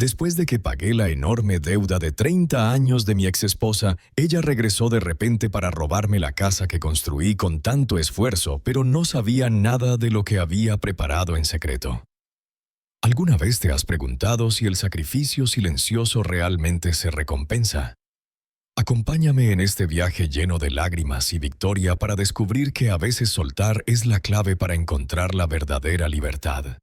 Después de que pagué la enorme deuda de 30 años de mi exesposa, ella regresó de repente para robarme la casa que construí con tanto esfuerzo, pero no sabía nada de lo que había preparado en secreto. ¿Alguna vez te has preguntado si el sacrificio silencioso realmente se recompensa? Acompáñame en este viaje lleno de lágrimas y victoria para descubrir que a veces soltar es la clave para encontrar la verdadera libertad.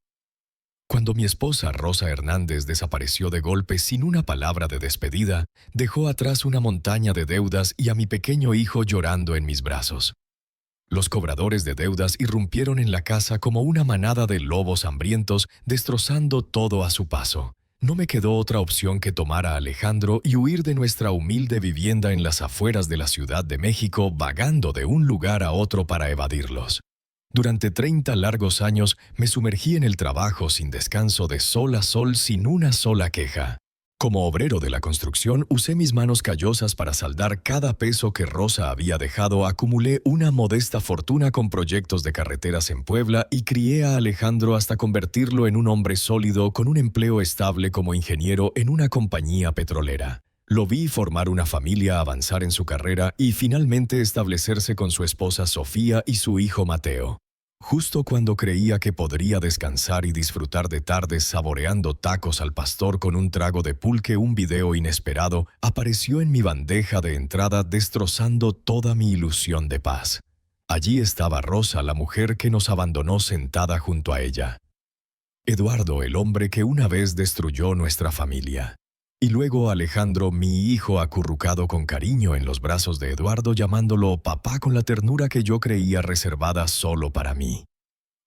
Cuando mi esposa Rosa Hernández desapareció de golpe sin una palabra de despedida, dejó atrás una montaña de deudas y a mi pequeño hijo llorando en mis brazos. Los cobradores de deudas irrumpieron en la casa como una manada de lobos hambrientos, destrozando todo a su paso. No me quedó otra opción que tomar a Alejandro y huir de nuestra humilde vivienda en las afueras de la Ciudad de México, vagando de un lugar a otro para evadirlos. Durante 30 largos años me sumergí en el trabajo sin descanso de sol a sol sin una sola queja. Como obrero de la construcción, usé mis manos callosas para saldar cada peso que Rosa había dejado, acumulé una modesta fortuna con proyectos de carreteras en Puebla y crié a Alejandro hasta convertirlo en un hombre sólido con un empleo estable como ingeniero en una compañía petrolera. Lo vi formar una familia, avanzar en su carrera y finalmente establecerse con su esposa Sofía y su hijo Mateo. Justo cuando creía que podría descansar y disfrutar de tardes saboreando tacos al pastor con un trago de pulque, un video inesperado apareció en mi bandeja de entrada destrozando toda mi ilusión de paz. Allí estaba Rosa, la mujer que nos abandonó, sentada junto a ella. Eduardo, el hombre que una vez destruyó nuestra familia. Y luego Alejandro, mi hijo, acurrucado con cariño en los brazos de Eduardo, llamándolo papá con la ternura que yo creía reservada solo para mí.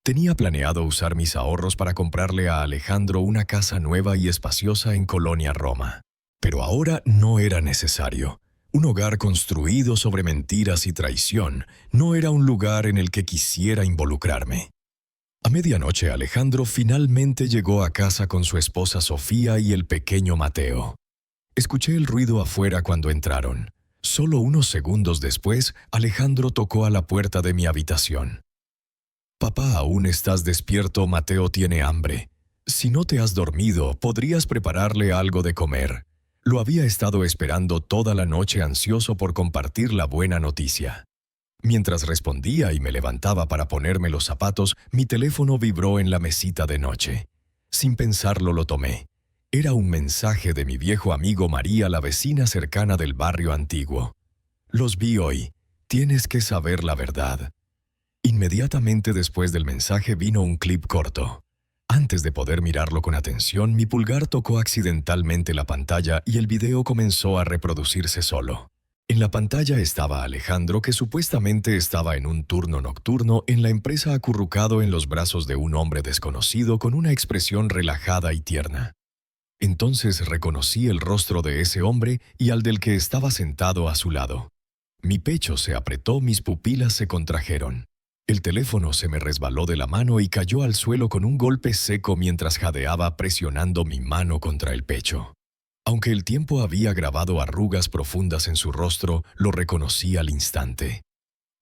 Tenía planeado usar mis ahorros para comprarle a Alejandro una casa nueva y espaciosa en Colonia Roma. Pero ahora no era necesario. Un hogar construido sobre mentiras y traición no era un lugar en el que quisiera involucrarme. A medianoche Alejandro finalmente llegó a casa con su esposa Sofía y el pequeño Mateo. Escuché el ruido afuera cuando entraron. Solo unos segundos después, Alejandro tocó a la puerta de mi habitación. «Papá, ¿aún estás despierto? Mateo tiene hambre. Si no te has dormido, podrías prepararle algo de comer». Lo había estado esperando toda la noche, ansioso por compartir la buena noticia. Mientras respondía y me levantaba para ponerme los zapatos, mi teléfono vibró en la mesita de noche. Sin pensarlo lo tomé. Era un mensaje de mi viejo amigo María, la vecina cercana del barrio antiguo. «Los vi hoy. Tienes que saber la verdad». Inmediatamente después del mensaje vino un clip corto. Antes de poder mirarlo con atención, mi pulgar tocó accidentalmente la pantalla y el video comenzó a reproducirse solo. En la pantalla estaba Alejandro, que supuestamente estaba en un turno nocturno en la empresa, acurrucado en los brazos de un hombre desconocido con una expresión relajada y tierna. Entonces reconocí el rostro de ese hombre y al del que estaba sentado a su lado. Mi pecho se apretó, mis pupilas se contrajeron. El teléfono se me resbaló de la mano y cayó al suelo con un golpe seco mientras jadeaba, presionando mi mano contra el pecho. Aunque el tiempo había grabado arrugas profundas en su rostro, lo reconocí al instante.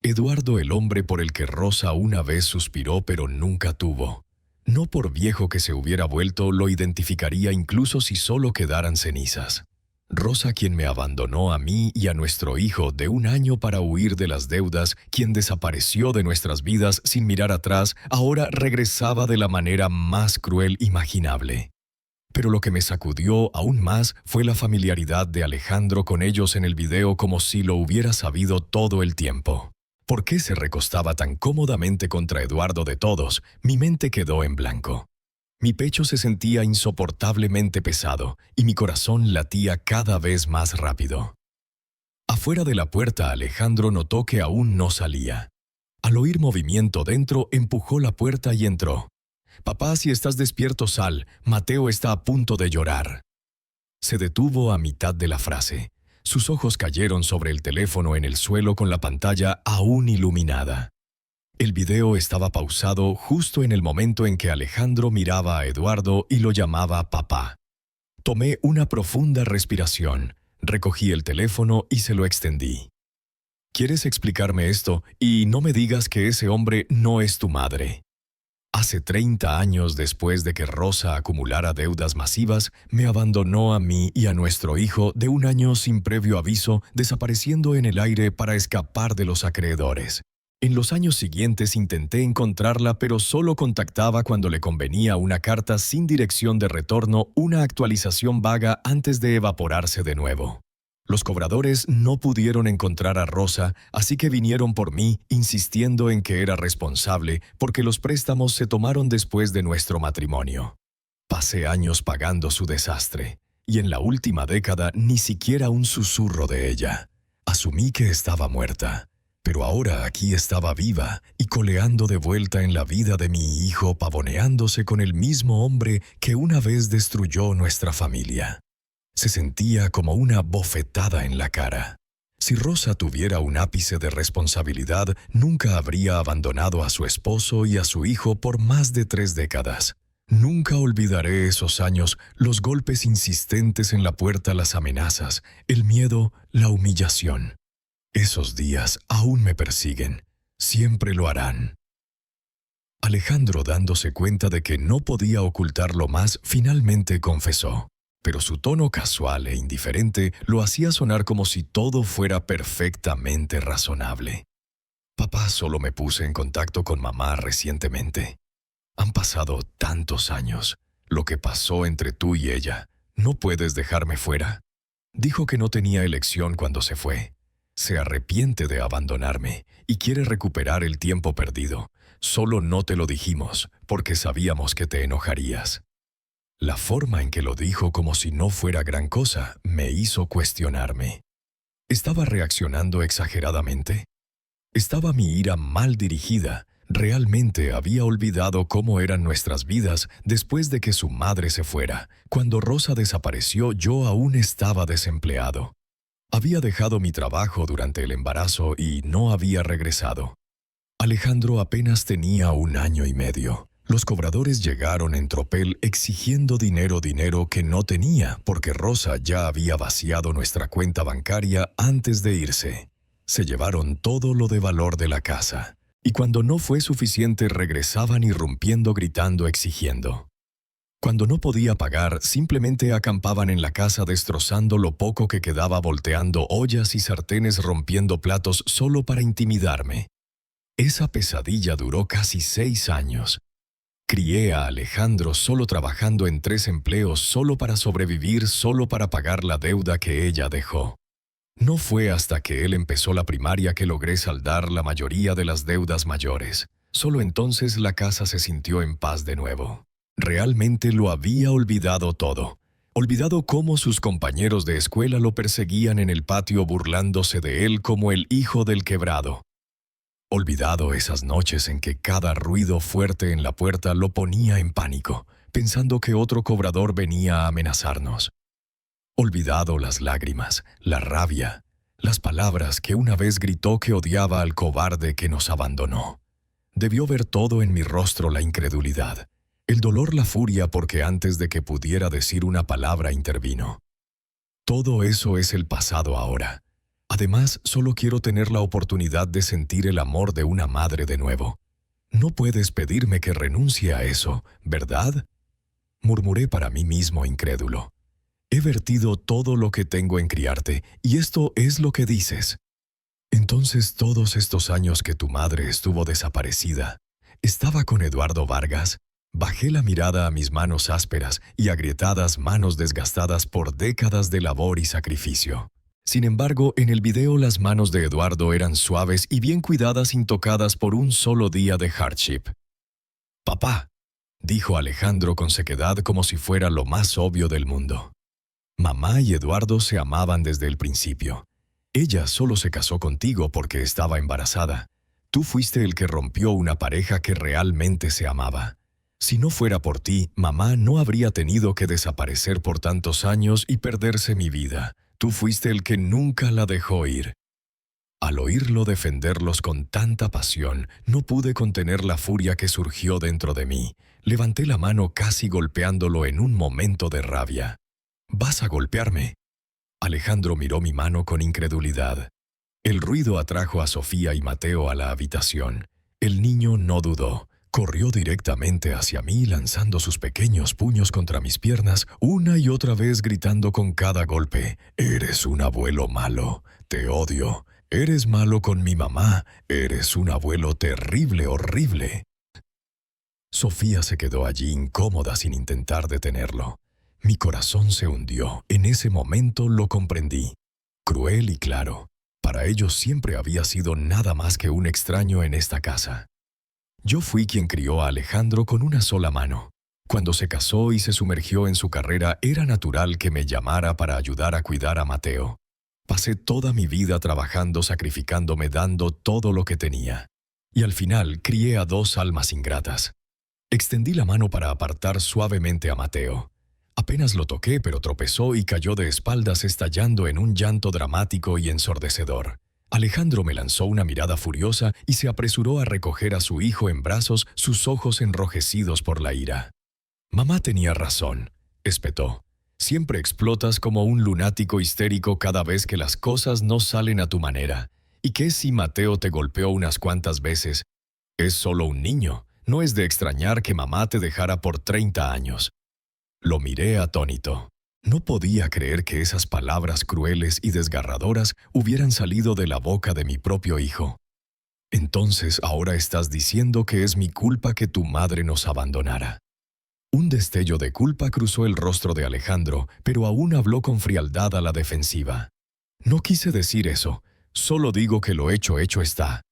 Eduardo, el hombre por el que Rosa una vez suspiró pero nunca tuvo. No por viejo que se hubiera vuelto, lo identificaría incluso si solo quedaran cenizas. Rosa, quien me abandonó a mí y a nuestro hijo de 1 año para huir de las deudas, quien desapareció de nuestras vidas sin mirar atrás, ahora regresaba de la manera más cruel imaginable. Pero lo que me sacudió aún más fue la familiaridad de Alejandro con ellos en el video, como si lo hubiera sabido todo el tiempo. ¿Por qué se recostaba tan cómodamente contra Eduardo de todos? Mi mente quedó en blanco. Mi pecho se sentía insoportablemente pesado y mi corazón latía cada vez más rápido. Afuera de la puerta, Alejandro notó que aún no salía. Al oír movimiento dentro, empujó la puerta y entró. «Papá, si estás despierto, sal. Mateo está a punto de llorar». Se detuvo a mitad de la frase. Sus ojos cayeron sobre el teléfono en el suelo con la pantalla aún iluminada. El video estaba pausado justo en el momento en que Alejandro miraba a Eduardo y lo llamaba papá. Tomé una profunda respiración, recogí el teléfono y se lo extendí. «¿Quieres explicarme esto? Y no me digas que ese hombre no es tu madre». Hace 30 años después de que Rosa acumulara deudas masivas, me abandonó a mí y a nuestro hijo de un año sin previo aviso, desapareciendo en el aire para escapar de los acreedores. En los años siguientes intenté encontrarla, pero solo contactaba cuando le convenía una carta sin dirección de retorno, una actualización vaga antes de evaporarse de nuevo. Los cobradores no pudieron encontrar a Rosa, así que vinieron por mí, insistiendo en que era responsable porque los préstamos se tomaron después de nuestro matrimonio. Pasé años pagando su desastre, y en la última década ni siquiera un susurro de ella. Asumí que estaba muerta, pero ahora aquí estaba viva y coleando de vuelta en la vida de mi hijo, pavoneándose con el mismo hombre que una vez destruyó nuestra familia. Se sentía como una bofetada en la cara. Si Rosa tuviera un ápice de responsabilidad, nunca habría abandonado a su esposo y a su hijo por más de 3 décadas. Nunca olvidaré esos años, los golpes insistentes en la puerta, las amenazas, el miedo, la humillación. Esos días aún me persiguen. Siempre lo harán. Alejandro, dándose cuenta de que no podía ocultarlo más, finalmente confesó. Pero su tono casual e indiferente lo hacía sonar como si todo fuera perfectamente razonable. Papá, solo me puse en contacto con mamá recientemente. Han pasado tantos años. Lo que pasó entre tú y ella. ¿No puedes dejarme fuera? Dijo que no tenía elección cuando se fue. Se arrepiente de abandonarme y quiere recuperar el tiempo perdido. Solo no te lo dijimos porque sabíamos que te enojarías. La forma en que lo dijo, como si no fuera gran cosa, me hizo cuestionarme. ¿Estaba reaccionando exageradamente? ¿Estaba mi ira mal dirigida? ¿Realmente había olvidado cómo eran nuestras vidas después de que su madre se fuera? Cuando Rosa desapareció, yo aún estaba desempleado. Había dejado mi trabajo durante el embarazo y no había regresado. Alejandro apenas tenía 1 año y medio. Los cobradores llegaron en tropel exigiendo dinero que no tenía porque Rosa ya había vaciado nuestra cuenta bancaria antes de irse. Se llevaron todo lo de valor de la casa. Y cuando no fue suficiente regresaban irrumpiendo, gritando, exigiendo. Cuando no podía pagar, simplemente acampaban en la casa destrozando lo poco que quedaba, volteando ollas y sartenes, rompiendo platos solo para intimidarme. Esa pesadilla duró casi 6 años. Crié a Alejandro solo trabajando en 3 empleos, solo para sobrevivir, solo para pagar la deuda que ella dejó. No fue hasta que él empezó la primaria que logré saldar la mayoría de las deudas mayores. Solo entonces la casa se sintió en paz de nuevo. Realmente lo había olvidado todo. Olvidado cómo sus compañeros de escuela lo perseguían en el patio burlándose de él como el hijo del quebrado. Olvidado esas noches en que cada ruido fuerte en la puerta lo ponía en pánico, pensando que otro cobrador venía a amenazarnos. Olvidado las lágrimas, la rabia, las palabras que una vez gritó que odiaba al cobarde que nos abandonó. Debió ver todo en mi rostro, la incredulidad, el dolor, la furia, porque antes de que pudiera decir una palabra intervino. Todo eso es el pasado ahora. Además, solo quiero tener la oportunidad de sentir el amor de una madre de nuevo. No puedes pedirme que renuncie a eso, ¿verdad? Murmuré para mí mismo, incrédulo. He vertido todo lo que tengo en criarte, y esto es lo que dices. Entonces, todos estos años que tu madre estuvo desaparecida, ¿estaba con Eduardo Vargas? Bajé la mirada a mis manos ásperas y agrietadas, manos desgastadas por décadas de labor y sacrificio. Sin embargo, en el video las manos de Eduardo eran suaves y bien cuidadas, intocadas por un solo día de hardship. «Papá», dijo Alejandro con sequedad, como si fuera lo más obvio del mundo. Mamá y Eduardo se amaban desde el principio. Ella solo se casó contigo porque estaba embarazada. Tú fuiste el que rompió una pareja que realmente se amaba. Si no fuera por ti, mamá no habría tenido que desaparecer por tantos años y perderse mi vida. Tú fuiste el que nunca la dejó ir. Al oírlo defenderlos con tanta pasión, no pude contener la furia que surgió dentro de mí. Levanté la mano casi golpeándolo en un momento de rabia. «¿Vas a golpearme?» Alejandro miró mi mano con incredulidad. El ruido atrajo a Sofía y Mateo a la habitación. El niño no dudó. Corrió directamente hacia mí lanzando sus pequeños puños contra mis piernas, una y otra vez gritando con cada golpe: «Eres un abuelo malo, te odio. Eres malo con mi mamá, eres un abuelo terrible, horrible». Sofía se quedó allí incómoda sin intentar detenerlo. Mi corazón se hundió. En ese momento lo comprendí. Cruel y claro. Para ellos siempre había sido nada más que un extraño en esta casa. Yo fui quien crió a Alejandro con una sola mano. Cuando se casó y se sumergió en su carrera, era natural que me llamara para ayudar a cuidar a Mateo. Pasé toda mi vida trabajando, sacrificándome, dando todo lo que tenía. Y al final crié a dos almas ingratas. Extendí la mano para apartar suavemente a Mateo. Apenas lo toqué, pero tropezó y cayó de espaldas estallando en un llanto dramático y ensordecedor. Alejandro me lanzó una mirada furiosa y se apresuró a recoger a su hijo en brazos, sus ojos enrojecidos por la ira. «Mamá tenía razón», espetó. «Siempre explotas como un lunático histérico cada vez que las cosas no salen a tu manera. ¿Y qué si Mateo te golpeó unas cuantas veces? Es solo un niño. No es de extrañar que mamá te dejara por 30 años». Lo miré atónito. No podía creer que esas palabras crueles y desgarradoras hubieran salido de la boca de mi propio hijo. «Entonces ahora estás diciendo que es mi culpa que tu madre nos abandonara». Un destello de culpa cruzó el rostro de Alejandro, pero aún habló con frialdad a la defensiva. «No quise decir eso. Solo digo que lo hecho está.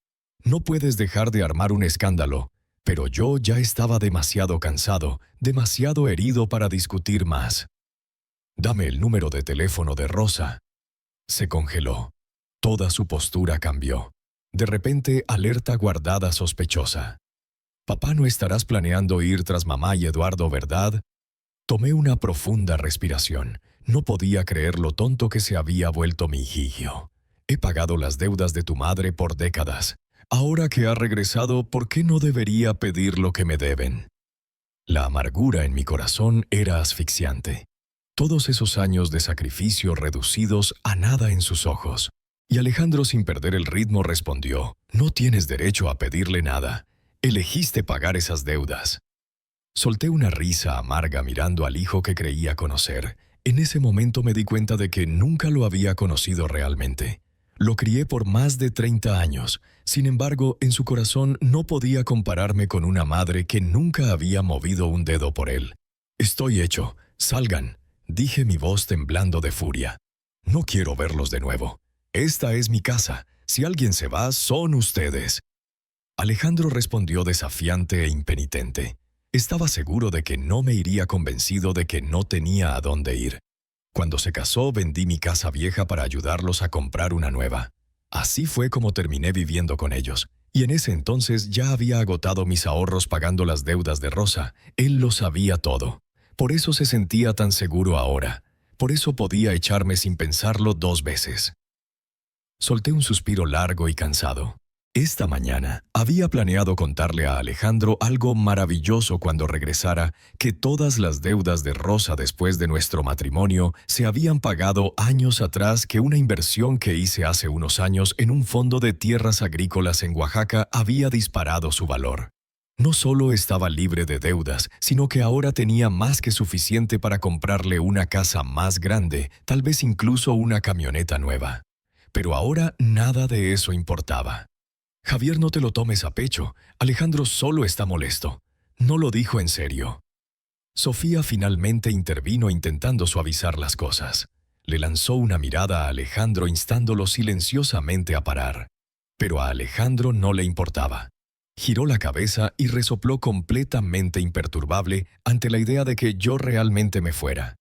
No puedes dejar de armar un escándalo». Pero yo ya estaba demasiado cansado, demasiado herido para discutir más. «Dame el número de teléfono de Rosa». Se congeló. Toda su postura cambió. De repente, alerta guardada sospechosa. «Papá, no estarás planeando ir tras mamá y Eduardo, ¿verdad?» Tomé una profunda respiración. No podía creer lo tonto que se había vuelto mi hijo. He pagado las deudas de tu madre por décadas. Ahora que ha regresado, ¿por qué no debería pedir lo que me deben? La amargura en mi corazón era asfixiante. Todos esos años de sacrificio reducidos a nada en sus ojos. Y Alejandro, sin perder el ritmo, respondió: «No tienes derecho a pedirle nada. Elegiste pagar esas deudas». Solté una risa amarga mirando al hijo que creía conocer. En ese momento me di cuenta de que nunca lo había conocido realmente. Lo crié por más de 30 años. Sin embargo, en su corazón no podía compararme con una madre que nunca había movido un dedo por él. «Estoy hecho. Salgan», dije, mi voz temblando de furia. «No quiero verlos de nuevo. Esta es mi casa. Si alguien se va, son ustedes». Alejandro respondió desafiante e impenitente. Estaba seguro de que no me iría, convencido de que no tenía a dónde ir. Cuando se casó, vendí mi casa vieja para ayudarlos a comprar una nueva. Así fue como terminé viviendo con ellos. Y en ese entonces ya había agotado mis ahorros pagando las deudas de Rosa. Él lo sabía todo. Por eso se sentía tan seguro ahora. Por eso podía echarme sin pensarlo 2 veces. Solté un suspiro largo y cansado. Esta mañana había planeado contarle a Alejandro algo maravilloso cuando regresara, que todas las deudas de Rosa después de nuestro matrimonio se habían pagado años atrás, que una inversión que hice hace unos años en un fondo de tierras agrícolas en Oaxaca había disparado su valor. No solo estaba libre de deudas, sino que ahora tenía más que suficiente para comprarle una casa más grande, tal vez incluso una camioneta nueva. Pero ahora nada de eso importaba. «Javier, no te lo tomes a pecho. Alejandro solo está molesto». No lo dijo en serio. Sofía finalmente intervino intentando suavizar las cosas. Le lanzó una mirada a Alejandro instándolo silenciosamente a parar. Pero a Alejandro no le importaba. Giró la cabeza y resopló completamente imperturbable ante la idea de que yo realmente me fuera.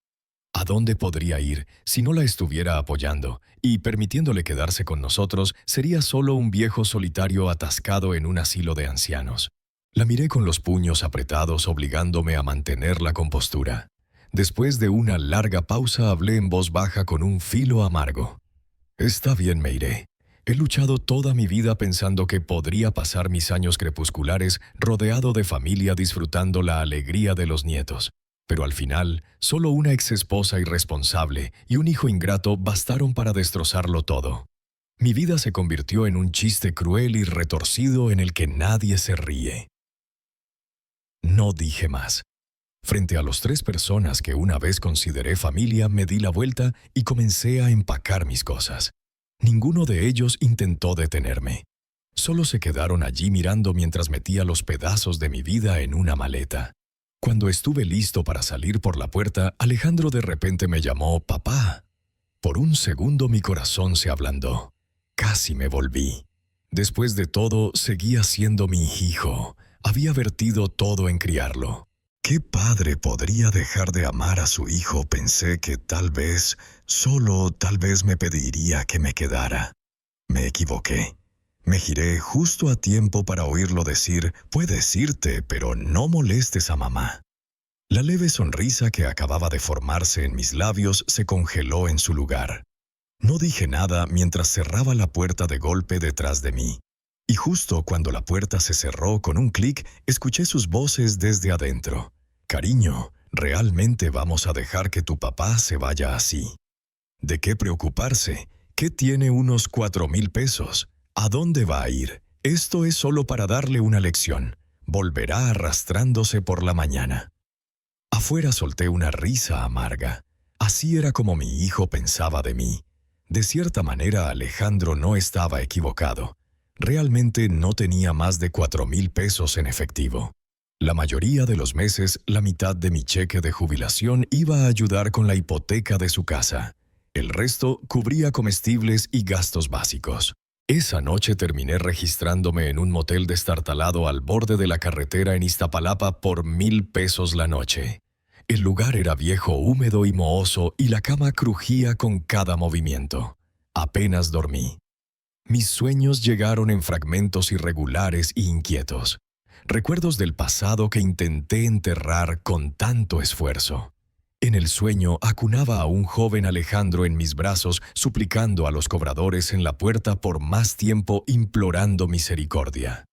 ¿A dónde podría ir si no la estuviera apoyando? Y permitiéndole quedarse con nosotros, sería solo un viejo solitario atascado en un asilo de ancianos. La miré con los puños apretados, obligándome a mantener la compostura. Después de una larga pausa, hablé en voz baja con un filo amargo. «Está bien, me iré. He luchado toda mi vida pensando que podría pasar mis años crepusculares rodeado de familia, disfrutando la alegría de los nietos. Pero al final, solo una exesposa irresponsable y un hijo ingrato bastaron para destrozarlo todo. Mi vida se convirtió en un chiste cruel y retorcido en el que nadie se ríe». No dije más. Frente a las 3 personas que una vez consideré familia, me di la vuelta y comencé a empacar mis cosas. Ninguno de ellos intentó detenerme. Solo se quedaron allí mirando mientras metía los pedazos de mi vida en una maleta. Cuando estuve listo para salir por la puerta, Alejandro de repente me llamó «Papá». Por un segundo mi corazón se ablandó. Casi me volví. Después de todo, seguía siendo mi hijo. Había vertido todo en criarlo. ¿Qué padre podría dejar de amar a su hijo? Pensé que tal vez, solo tal vez me pediría que me quedara. Me equivoqué. Me giré justo a tiempo para oírlo decir, «Puedes irte, pero no molestes a mamá». La leve sonrisa que acababa de formarse en mis labios se congeló en su lugar. No dije nada mientras cerraba la puerta de golpe detrás de mí. Y justo cuando la puerta se cerró con un clic, escuché sus voces desde adentro. «Cariño, ¿realmente vamos a dejar que tu papá se vaya así? ¿De qué preocuparse? ¿Qué tiene unos 4,000 pesos? ¿A dónde va a ir? Esto es solo para darle una lección. Volverá arrastrándose por la mañana». Afuera solté una risa amarga. Así era como mi hijo pensaba de mí. De cierta manera, Alejandro no estaba equivocado. Realmente no tenía más de 4,000 pesos en efectivo. La mayoría de los meses, la mitad de mi cheque de jubilación iba a ayudar con la hipoteca de su casa. El resto cubría comestibles y gastos básicos. Esa noche terminé registrándome en un motel destartalado al borde de la carretera en Iztapalapa por 1,000 pesos la noche. El lugar era viejo, húmedo y mohoso y la cama crujía con cada movimiento. Apenas dormí. Mis sueños llegaron en fragmentos irregulares e inquietos. Recuerdos del pasado que intenté enterrar con tanto esfuerzo. En el sueño acunaba a un joven Alejandro en mis brazos, suplicando a los cobradores en la puerta por más tiempo, implorando misericordia.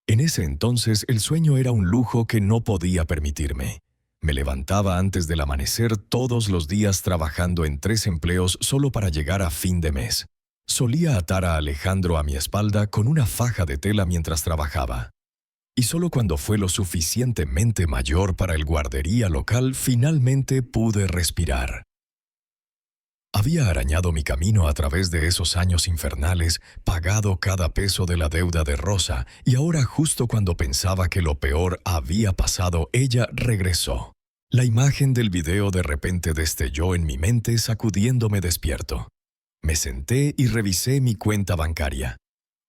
En ese entonces el sueño era un lujo que no podía permitirme. Me levantaba antes del amanecer todos los días trabajando en 3 empleos solo para llegar a fin de mes. Solía atar a Alejandro a mi espalda con una faja de tela mientras trabajaba. Y solo cuando fue lo suficientemente mayor para el guardería local, finalmente pude respirar. Había arañado mi camino a través de esos años infernales, pagado cada peso de la deuda de Rosa, y ahora justo cuando pensaba que lo peor había pasado, ella regresó. La imagen del video de repente destelló en mi mente, sacudiéndome despierto. Me senté y revisé mi cuenta bancaria.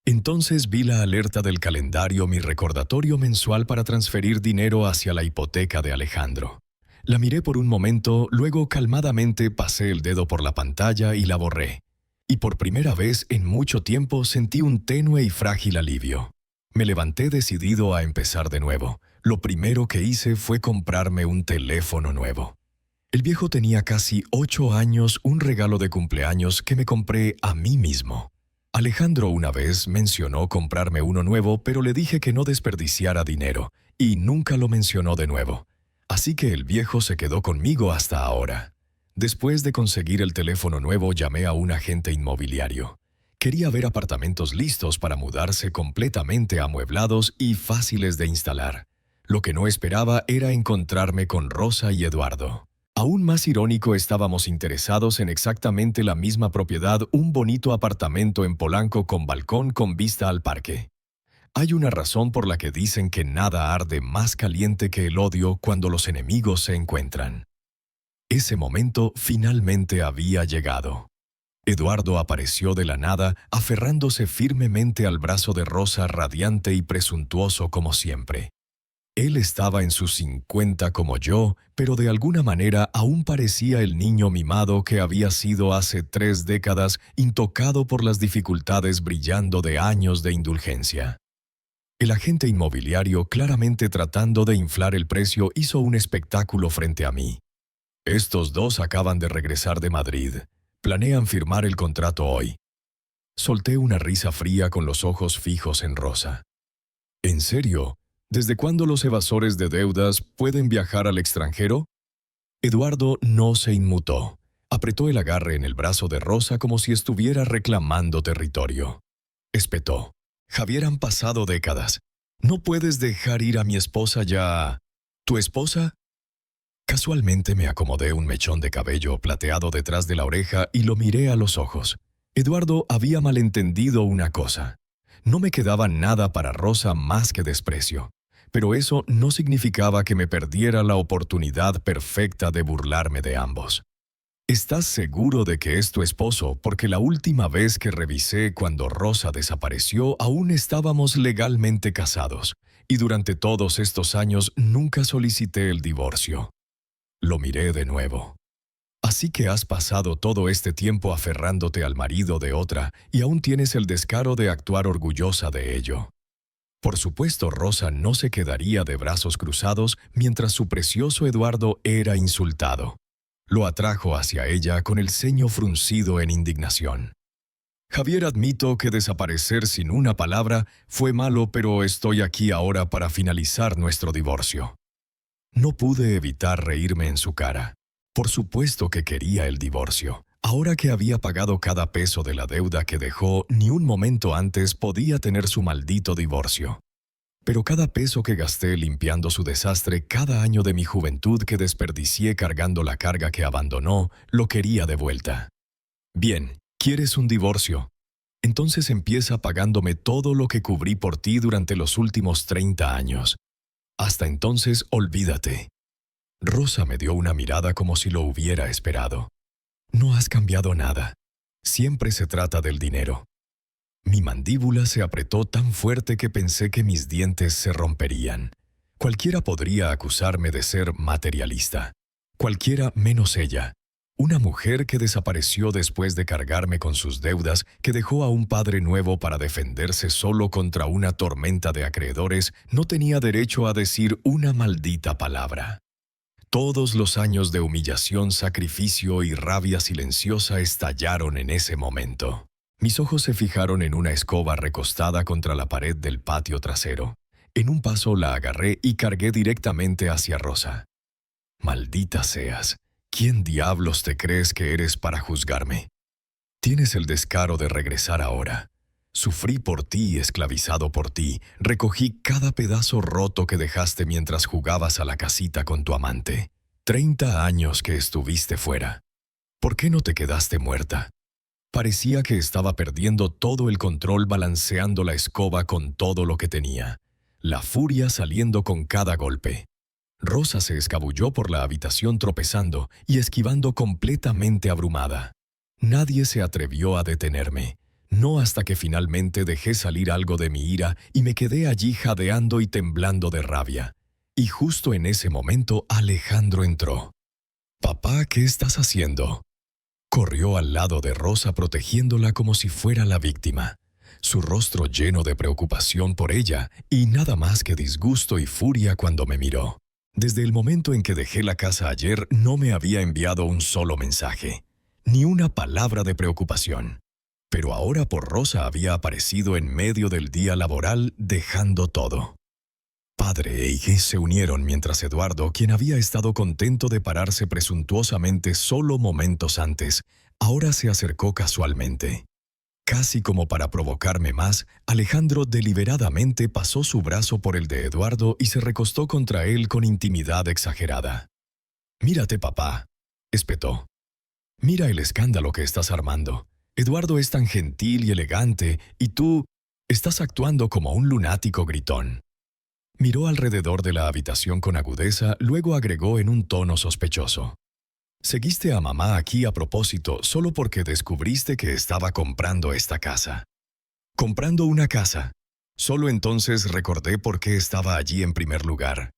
Entonces vi la alerta del calendario, mi recordatorio mensual para transferir dinero hacia la hipoteca de Alejandro. La miré por un momento, luego calmadamente pasé el dedo por la pantalla y la borré. Y por primera vez en mucho tiempo sentí un tenue y frágil alivio. Me levanté decidido a empezar de nuevo. Lo primero que hice fue comprarme un teléfono nuevo. El viejo tenía casi 8 años, un regalo de cumpleaños que me compré a mí mismo. Alejandro una vez mencionó comprarme uno nuevo, pero le dije que no desperdiciara dinero, y nunca lo mencionó de nuevo. Así que el viejo se quedó conmigo hasta ahora. Después de conseguir el teléfono nuevo, llamé a un agente inmobiliario. Quería ver apartamentos listos para mudarse, completamente amueblados y fáciles de instalar. Lo que no esperaba era encontrarme con Rosa y Eduardo. Aún más irónico, estábamos interesados en exactamente la misma propiedad, un bonito apartamento en Polanco con balcón con vista al parque. Hay una razón por la que dicen que nada arde más caliente que el odio cuando los enemigos se encuentran. Ese momento finalmente había llegado. Eduardo apareció de la nada, aferrándose firmemente al brazo de Rosa, radiante y presuntuoso como siempre. Él estaba en sus 50 como yo, pero de alguna manera aún parecía el niño mimado que había sido hace 3 décadas, intocado por las dificultades, brillando de años de indulgencia. El agente inmobiliario, claramente tratando de inflar el precio, hizo un espectáculo frente a mí. «Estos dos acaban de regresar de Madrid. Planean firmar el contrato hoy». Solté una risa fría con los ojos fijos en Rosa. «¿En serio? ¿Desde cuándo los evasores de deudas pueden viajar al extranjero?» Eduardo no se inmutó. Apretó el agarre en el brazo de Rosa como si estuviera reclamando territorio. Espetó. «Javier, han pasado décadas. ¿No puedes dejar ir a mi esposa ya? ¿Tu esposa? Casualmente me acomodé un mechón de cabello plateado detrás de la oreja y lo miré a los ojos. Eduardo había malentendido una cosa. No me quedaba nada para Rosa más que desprecio. Pero eso no significaba que me perdiera la oportunidad perfecta de burlarme de ambos. ¿Estás seguro de que es tu esposo? Porque la última vez que revisé cuando Rosa desapareció aún estábamos legalmente casados, y durante todos estos años nunca solicité el divorcio. Lo miré de nuevo. Así que has pasado todo este tiempo aferrándote al marido de otra y aún tienes el descaro de actuar orgullosa de ello. Por supuesto, Rosa no se quedaría de brazos cruzados mientras su precioso Eduardo era insultado. Lo atrajo hacia ella con el ceño fruncido en indignación. Javier, admito que desaparecer sin una palabra fue malo, pero estoy aquí ahora para finalizar nuestro divorcio. No pude evitar reírme en su cara. Por supuesto que quería el divorcio. Ahora que había pagado cada peso de la deuda que dejó, ni un momento antes podía tener su maldito divorcio. Pero cada peso que gasté limpiando su desastre, cada año de mi juventud que desperdicié cargando la carga que abandonó, lo quería de vuelta. Bien, ¿quieres un divorcio? Entonces empieza pagándome todo lo que cubrí por ti durante los últimos 30 años. Hasta entonces, olvídate. Rosa me dio una mirada como si lo hubiera esperado. No has cambiado nada. Siempre se trata del dinero. Mi mandíbula se apretó tan fuerte que pensé que mis dientes se romperían. Cualquiera podría acusarme de ser materialista. Cualquiera menos ella. Una mujer que desapareció después de cargarme con sus deudas, que dejó a un padre nuevo para defenderse solo contra una tormenta de acreedores, no tenía derecho a decir una maldita palabra. Todos los años de humillación, sacrificio y rabia silenciosa estallaron en ese momento. Mis ojos se fijaron en una escoba recostada contra la pared del patio trasero. En un paso la agarré y cargué directamente hacia Rosa. Maldita seas. ¿Quién diablos te crees que eres para juzgarme? Tienes el descaro de regresar ahora. Sufrí por ti, esclavizado por ti. Recogí cada pedazo roto que dejaste mientras jugabas a la casita con tu amante. 30 años que estuviste fuera. ¿Por qué no te quedaste muerta? Parecía que estaba perdiendo todo el control balanceando la escoba con todo lo que tenía. La furia saliendo con cada golpe. Rosa se escabulló por la habitación tropezando y esquivando completamente abrumada. Nadie se atrevió a detenerme, no hasta que finalmente dejé salir algo de mi ira y me quedé allí jadeando y temblando de rabia. Y justo en ese momento Alejandro entró. «Papá, ¿qué estás haciendo?». Corrió al lado de Rosa protegiéndola como si fuera la víctima. Su rostro lleno de preocupación por ella y nada más que disgusto y furia cuando me miró. Desde el momento en que dejé la casa ayer no me había enviado un solo mensaje, ni una palabra de preocupación. Pero ahora por Rosa había aparecido en medio del día laboral dejando todo. Padre e hija se unieron mientras Eduardo, quien había estado contento de pararse presuntuosamente solo momentos antes, ahora se acercó casualmente. Casi como para provocarme más, Alejandro deliberadamente pasó su brazo por el de Eduardo y se recostó contra él con intimidad exagerada. «Mírate, papá», espetó. «Mira el escándalo que estás armando. Eduardo es tan gentil y elegante, y tú estás actuando como un lunático gritón». Miró alrededor de la habitación con agudeza, luego agregó en un tono sospechoso. «Seguiste a mamá aquí a propósito solo porque descubriste que estaba comprando esta casa». «Comprando una casa». Solo entonces recordé por qué estaba allí en primer lugar.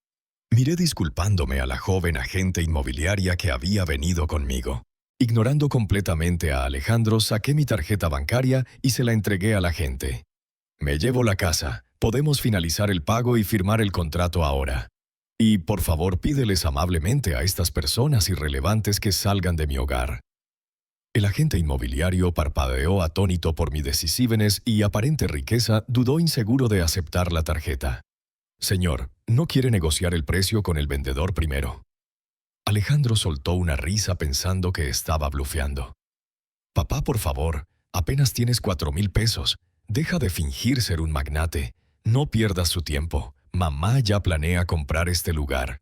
Miré disculpándome a la joven agente inmobiliaria que había venido conmigo. Ignorando completamente a Alejandro, saqué mi tarjeta bancaria y se la entregué a la agente. «Me llevo la casa. Podemos finalizar el pago y firmar el contrato ahora. Y, por favor, pídeles amablemente a estas personas irrelevantes que salgan de mi hogar». El agente inmobiliario parpadeó atónito por mi decisiveness y aparente riqueza, dudó inseguro de aceptar la tarjeta. «Señor, ¿no quiere negociar el precio con el vendedor primero?». Alejandro soltó una risa pensando que estaba blufeando. «Papá, por favor, apenas tienes 4,000 pesos. Deja de fingir ser un magnate. No pierdas su tiempo. Mamá ya planea comprar este lugar.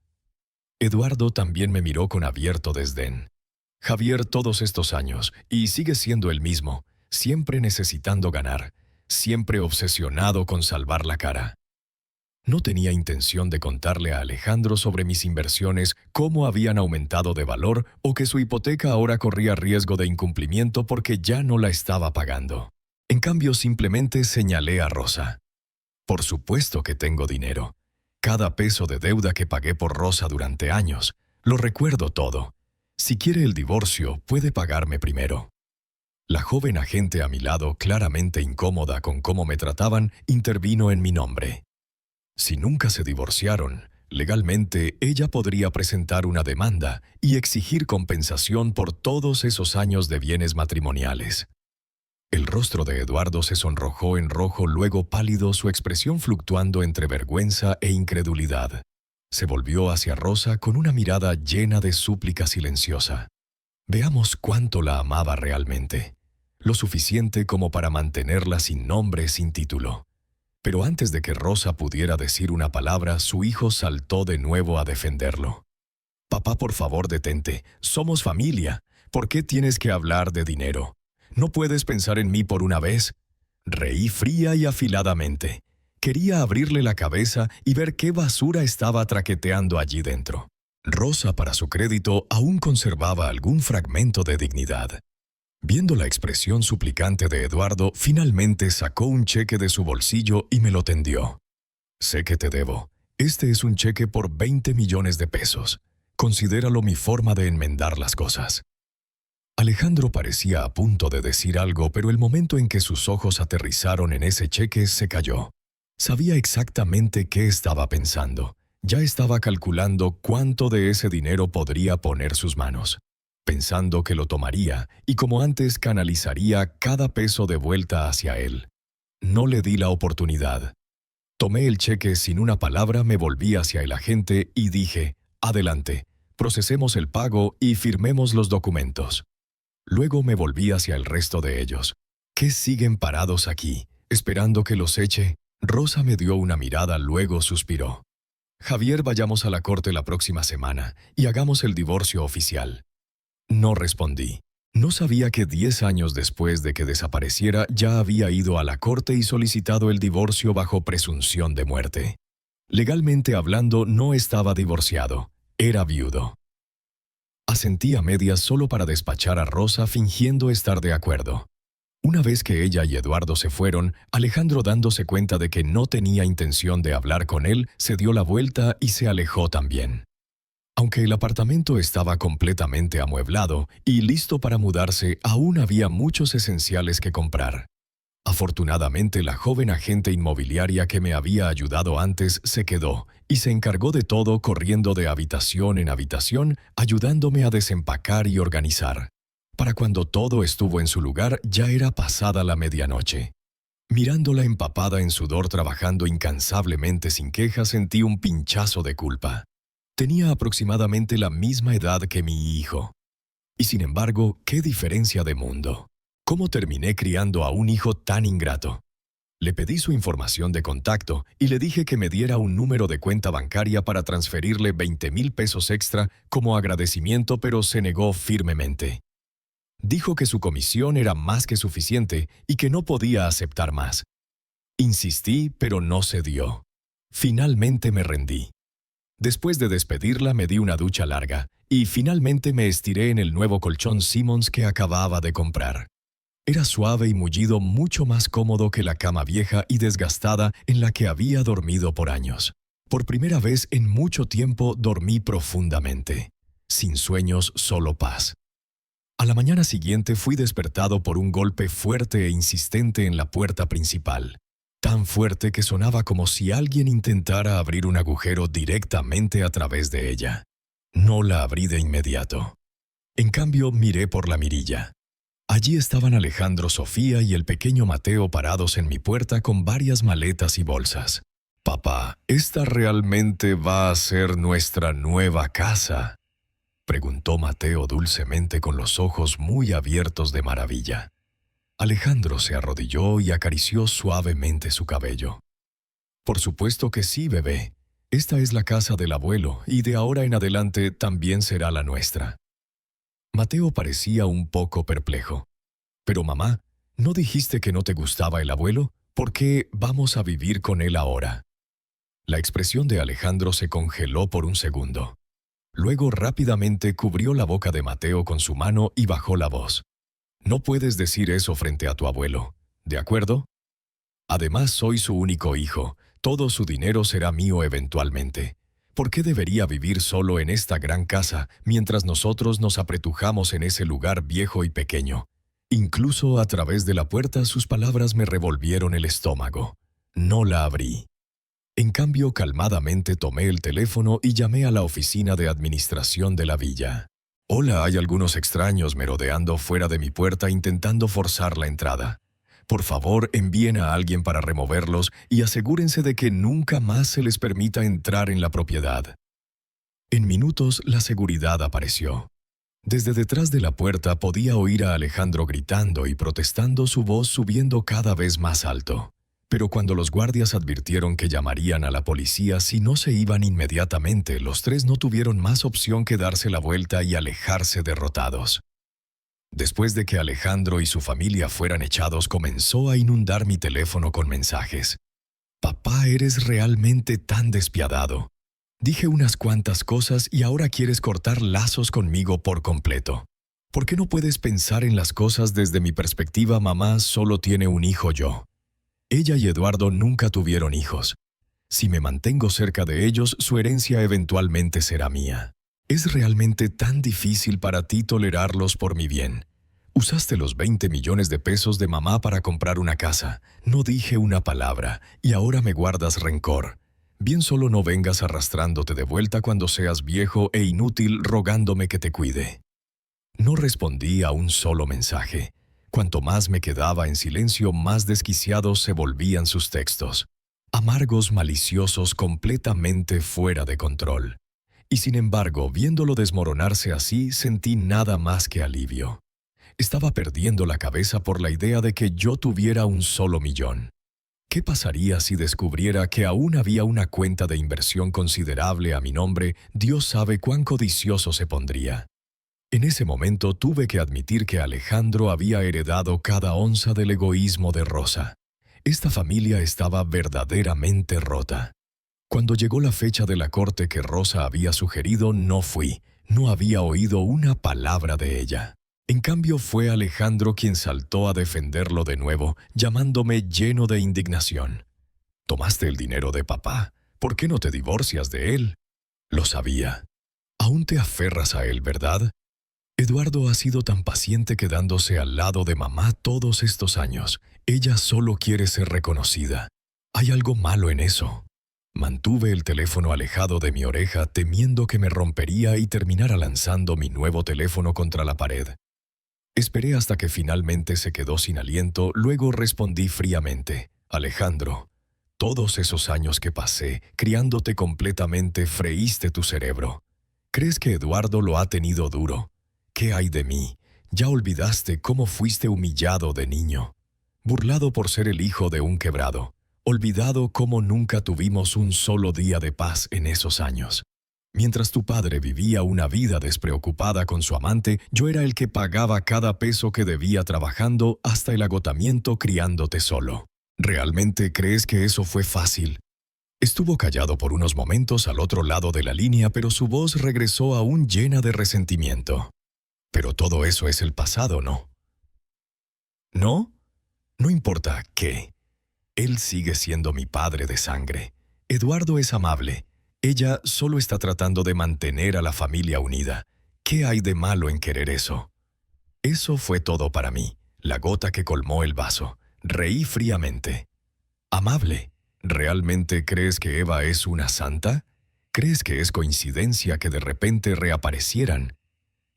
Eduardo también me miró con abierto desdén. Javier todos estos años, y sigue siendo el mismo, siempre necesitando ganar, siempre obsesionado con salvar la cara. No tenía intención de contarle a Alejandro sobre mis inversiones, cómo habían aumentado de valor o que su hipoteca ahora corría riesgo de incumplimiento porque ya no la estaba pagando. En cambio, simplemente señalé a Rosa. Por supuesto que tengo dinero. Cada peso de deuda que pagué por Rosa durante años, lo recuerdo todo. Si quiere el divorcio, puede pagarme primero. La joven agente a mi lado, claramente incómoda con cómo me trataban, intervino en mi nombre. Si nunca se divorciaron, legalmente ella podría presentar una demanda y exigir compensación por todos esos años de bienes matrimoniales. El rostro de Eduardo se sonrojó en rojo, luego pálido, su expresión fluctuando entre vergüenza e incredulidad. Se volvió hacia Rosa con una mirada llena de súplica silenciosa. Veamos cuánto la amaba realmente. Lo suficiente como para mantenerla sin nombre, sin título. Pero antes de que Rosa pudiera decir una palabra, su hijo saltó de nuevo a defenderlo. «Papá, por favor, detente. Somos familia. ¿Por qué tienes que hablar de dinero? ¿No puedes pensar en mí por una vez?» Reí fría y afiladamente. Quería abrirle la cabeza y ver qué basura estaba traqueteando allí dentro. Rosa, para su crédito, aún conservaba algún fragmento de dignidad. Viendo la expresión suplicante de Eduardo, finalmente sacó un cheque de su bolsillo y me lo tendió. «Sé que te debo. Este es un cheque por 20 millones de pesos. Considéralo mi forma de enmendar las cosas». Alejandro parecía a punto de decir algo, pero el momento en que sus ojos aterrizaron en ese cheque se calló. Sabía exactamente qué estaba pensando. Ya estaba calculando cuánto de ese dinero podría poner sus manos. Pensando que lo tomaría y como antes canalizaría cada peso de vuelta hacia él. No le di la oportunidad. Tomé el cheque sin una palabra, me volví hacia el agente y dije, «Adelante, procesemos el pago y firmemos los documentos». Luego me volví hacia el resto de ellos. ¿Qué siguen parados aquí, esperando que los eche? Rosa me dio una mirada, luego suspiró. «Javier, vayamos a la corte la próxima semana y hagamos el divorcio oficial». No respondí. No sabía que 10 años después de que desapareciera ya había ido a la corte y solicitado el divorcio bajo presunción de muerte. Legalmente hablando, no estaba divorciado, era viudo. Asentí a medias solo para despachar a Rosa fingiendo estar de acuerdo. Una vez que ella y Eduardo se fueron, Alejandro, dándose cuenta de que no tenía intención de hablar con él, se dio la vuelta y se alejó también. Aunque el apartamento estaba completamente amueblado y listo para mudarse, aún había muchos esenciales que comprar. Afortunadamente, la joven agente inmobiliaria que me había ayudado antes se quedó y se encargó de todo, corriendo de habitación en habitación, ayudándome a desempacar y organizar. Para cuando todo estuvo en su lugar, ya era pasada la medianoche. Mirándola empapada en sudor, trabajando incansablemente sin queja, sentí un pinchazo de culpa. Tenía aproximadamente la misma edad que mi hijo. Y sin embargo, ¿qué diferencia de mundo? ¿Cómo terminé criando a un hijo tan ingrato? Le pedí su información de contacto y le dije que me diera un número de cuenta bancaria para transferirle 20,000 pesos extra como agradecimiento, pero se negó firmemente. Dijo que su comisión era más que suficiente y que no podía aceptar más. Insistí, pero no cedió. Finalmente me rendí. Después de despedirla, me di una ducha larga y finalmente me estiré en el nuevo colchón Simmons que acababa de comprar. Era suave y mullido, mucho más cómodo que la cama vieja y desgastada en la que había dormido por años. Por primera vez en mucho tiempo dormí profundamente. Sin sueños, solo paz. A la mañana siguiente fui despertado por un golpe fuerte e insistente en la puerta principal. Tan fuerte que sonaba como si alguien intentara abrir un agujero directamente a través de ella. No la abrí de inmediato. En cambio, miré por la mirilla. Allí estaban Alejandro, Sofía y el pequeño Mateo parados en mi puerta con varias maletas y bolsas. «Papá, ¿esta realmente va a ser nuestra nueva casa?», preguntó Mateo dulcemente con los ojos muy abiertos de maravilla. Alejandro se arrodilló y acarició suavemente su cabello. Por supuesto que sí, bebé. Esta es la casa del abuelo y de ahora en adelante también será la nuestra. Mateo parecía un poco perplejo. Pero mamá, ¿no dijiste que no te gustaba el abuelo? ¿Por qué vamos a vivir con él ahora? La expresión de Alejandro se congeló por un segundo. Luego rápidamente cubrió la boca de Mateo con su mano y bajó la voz. No puedes decir eso frente a tu abuelo, ¿de acuerdo? Además, soy su único hijo. Todo su dinero será mío eventualmente. ¿Por qué debería vivir solo en esta gran casa mientras nosotros nos apretujamos en ese lugar viejo y pequeño? Incluso a través de la puerta sus palabras me revolvieron el estómago. No la abrí. En cambio, calmadamente tomé el teléfono y llamé a la oficina de administración de la villa. Hola, hay algunos extraños merodeando fuera de mi puerta intentando forzar la entrada. Por favor, envíen a alguien para removerlos y asegúrense de que nunca más se les permita entrar en la propiedad. En minutos, la seguridad apareció. Desde detrás de la puerta podía oír a Alejandro gritando y protestando, su voz subiendo cada vez más alto. Pero cuando los guardias advirtieron que llamarían a la policía si no se iban inmediatamente, los tres no tuvieron más opción que darse la vuelta y alejarse derrotados. Después de que Alejandro y su familia fueran echados, comenzó a inundar mi teléfono con mensajes. «Papá, eres realmente tan despiadado. Dije unas cuantas cosas y ahora quieres cortar lazos conmigo por completo. ¿Por qué no puedes pensar en las cosas desde mi perspectiva? Mamá solo tiene un hijo yo. Ella y Eduardo nunca tuvieron hijos. Si me mantengo cerca de ellos, su herencia eventualmente será mía. ¿Es realmente tan difícil para ti tolerarlos por mi bien? Usaste los 20 millones de pesos de mamá para comprar una casa. No dije una palabra y ahora me guardas rencor. Bien solo no vengas arrastrándote de vuelta cuando seas viejo e inútil rogándome que te cuide». No respondí a un solo mensaje. Cuanto más me quedaba en silencio, más desquiciados se volvían sus textos. Amargos, maliciosos, completamente fuera de control. Y sin embargo, viéndolo desmoronarse así, sentí nada más que alivio. Estaba perdiendo la cabeza por la idea de que yo tuviera un solo millón. ¿Qué pasaría si descubriera que aún había una cuenta de inversión considerable a mi nombre? Dios sabe cuán codicioso se pondría. En ese momento tuve que admitir que Alejandro había heredado cada onza del egoísmo de Rosa. Esta familia estaba verdaderamente rota. Cuando llegó la fecha de la corte que Rosa había sugerido, no fui. No había oído una palabra de ella. En cambio, fue Alejandro quien saltó a defenderlo de nuevo, llamándome lleno de indignación. «Tomaste el dinero de papá. ¿Por qué no te divorcias de él?» Lo sabía. Aún te aferras a él, ¿verdad? Eduardo ha sido tan paciente quedándose al lado de mamá todos estos años. Ella solo quiere ser reconocida. Hay algo malo en eso. Mantuve el teléfono alejado de mi oreja, temiendo que me rompería y terminara lanzando mi nuevo teléfono contra la pared. Esperé hasta que finalmente se quedó sin aliento, luego respondí fríamente. «Alejandro, todos esos años que pasé, criándote completamente, freíste tu cerebro. ¿Crees que Eduardo lo ha tenido duro? ¿Qué hay de mí? Ya olvidaste cómo fuiste humillado de niño, burlado por ser el hijo de un quebrado, olvidado cómo nunca tuvimos un solo día de paz en esos años. Mientras tu padre vivía una vida despreocupada con su amante, yo era el que pagaba cada peso que debía trabajando hasta el agotamiento criándote solo. ¿Realmente crees que eso fue fácil?» Estuvo callado por unos momentos al otro lado de la línea, pero su voz regresó aún llena de resentimiento. «Pero todo eso es el pasado, ¿no?» «¿No? No importa qué. Él sigue siendo mi padre de sangre. Eduardo es amable. Ella solo está tratando de mantener a la familia unida. ¿Qué hay de malo en querer eso?» Eso fue todo para mí, la gota que colmó el vaso. Reí fríamente. «¿Amable? ¿Realmente crees que Eva es una santa? ¿Crees que es coincidencia que de repente reaparecieran?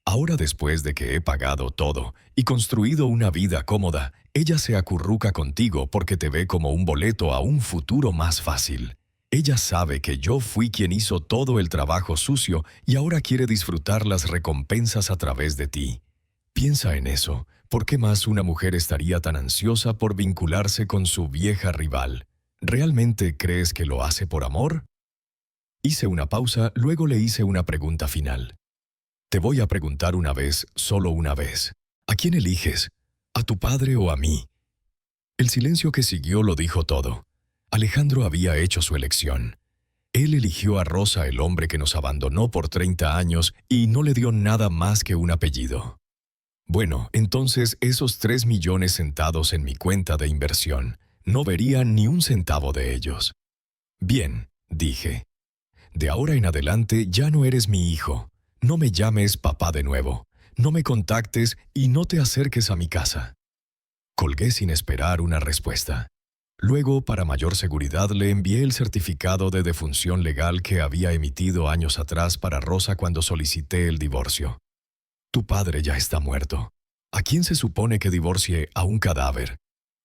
Ahora, después de que he pagado todo y construido una vida cómoda, ella se acurruca contigo porque te ve como un boleto a un futuro más fácil. Ella sabe que yo fui quien hizo todo el trabajo sucio y ahora quiere disfrutar las recompensas a través de ti. Piensa en eso. ¿Por qué más una mujer estaría tan ansiosa por vincularse con su vieja rival? ¿Realmente crees que lo hace por amor? Hice una pausa, luego le hice una pregunta final. Te voy a preguntar una vez, solo una vez. ¿A quién eliges? ¿A tu padre o a mí? El silencio que siguió lo dijo todo. Alejandro había hecho su elección. Él eligió a Rosa, el hombre que nos abandonó por 30 años y no le dio nada más que un apellido. Bueno, entonces esos 3 millones sentados en mi cuenta de inversión, no vería ni un centavo de ellos. Bien, dije. De ahora en adelante ya no eres mi hijo. No me llames papá de nuevo. No me contactes y no te acerques a mi casa. Colgué sin esperar una respuesta. Luego, para mayor seguridad, le envié el certificado de defunción legal que había emitido años atrás para Rosa cuando solicité el divorcio. Tu padre ya está muerto. ¿A quién se supone que divorcie? A un cadáver.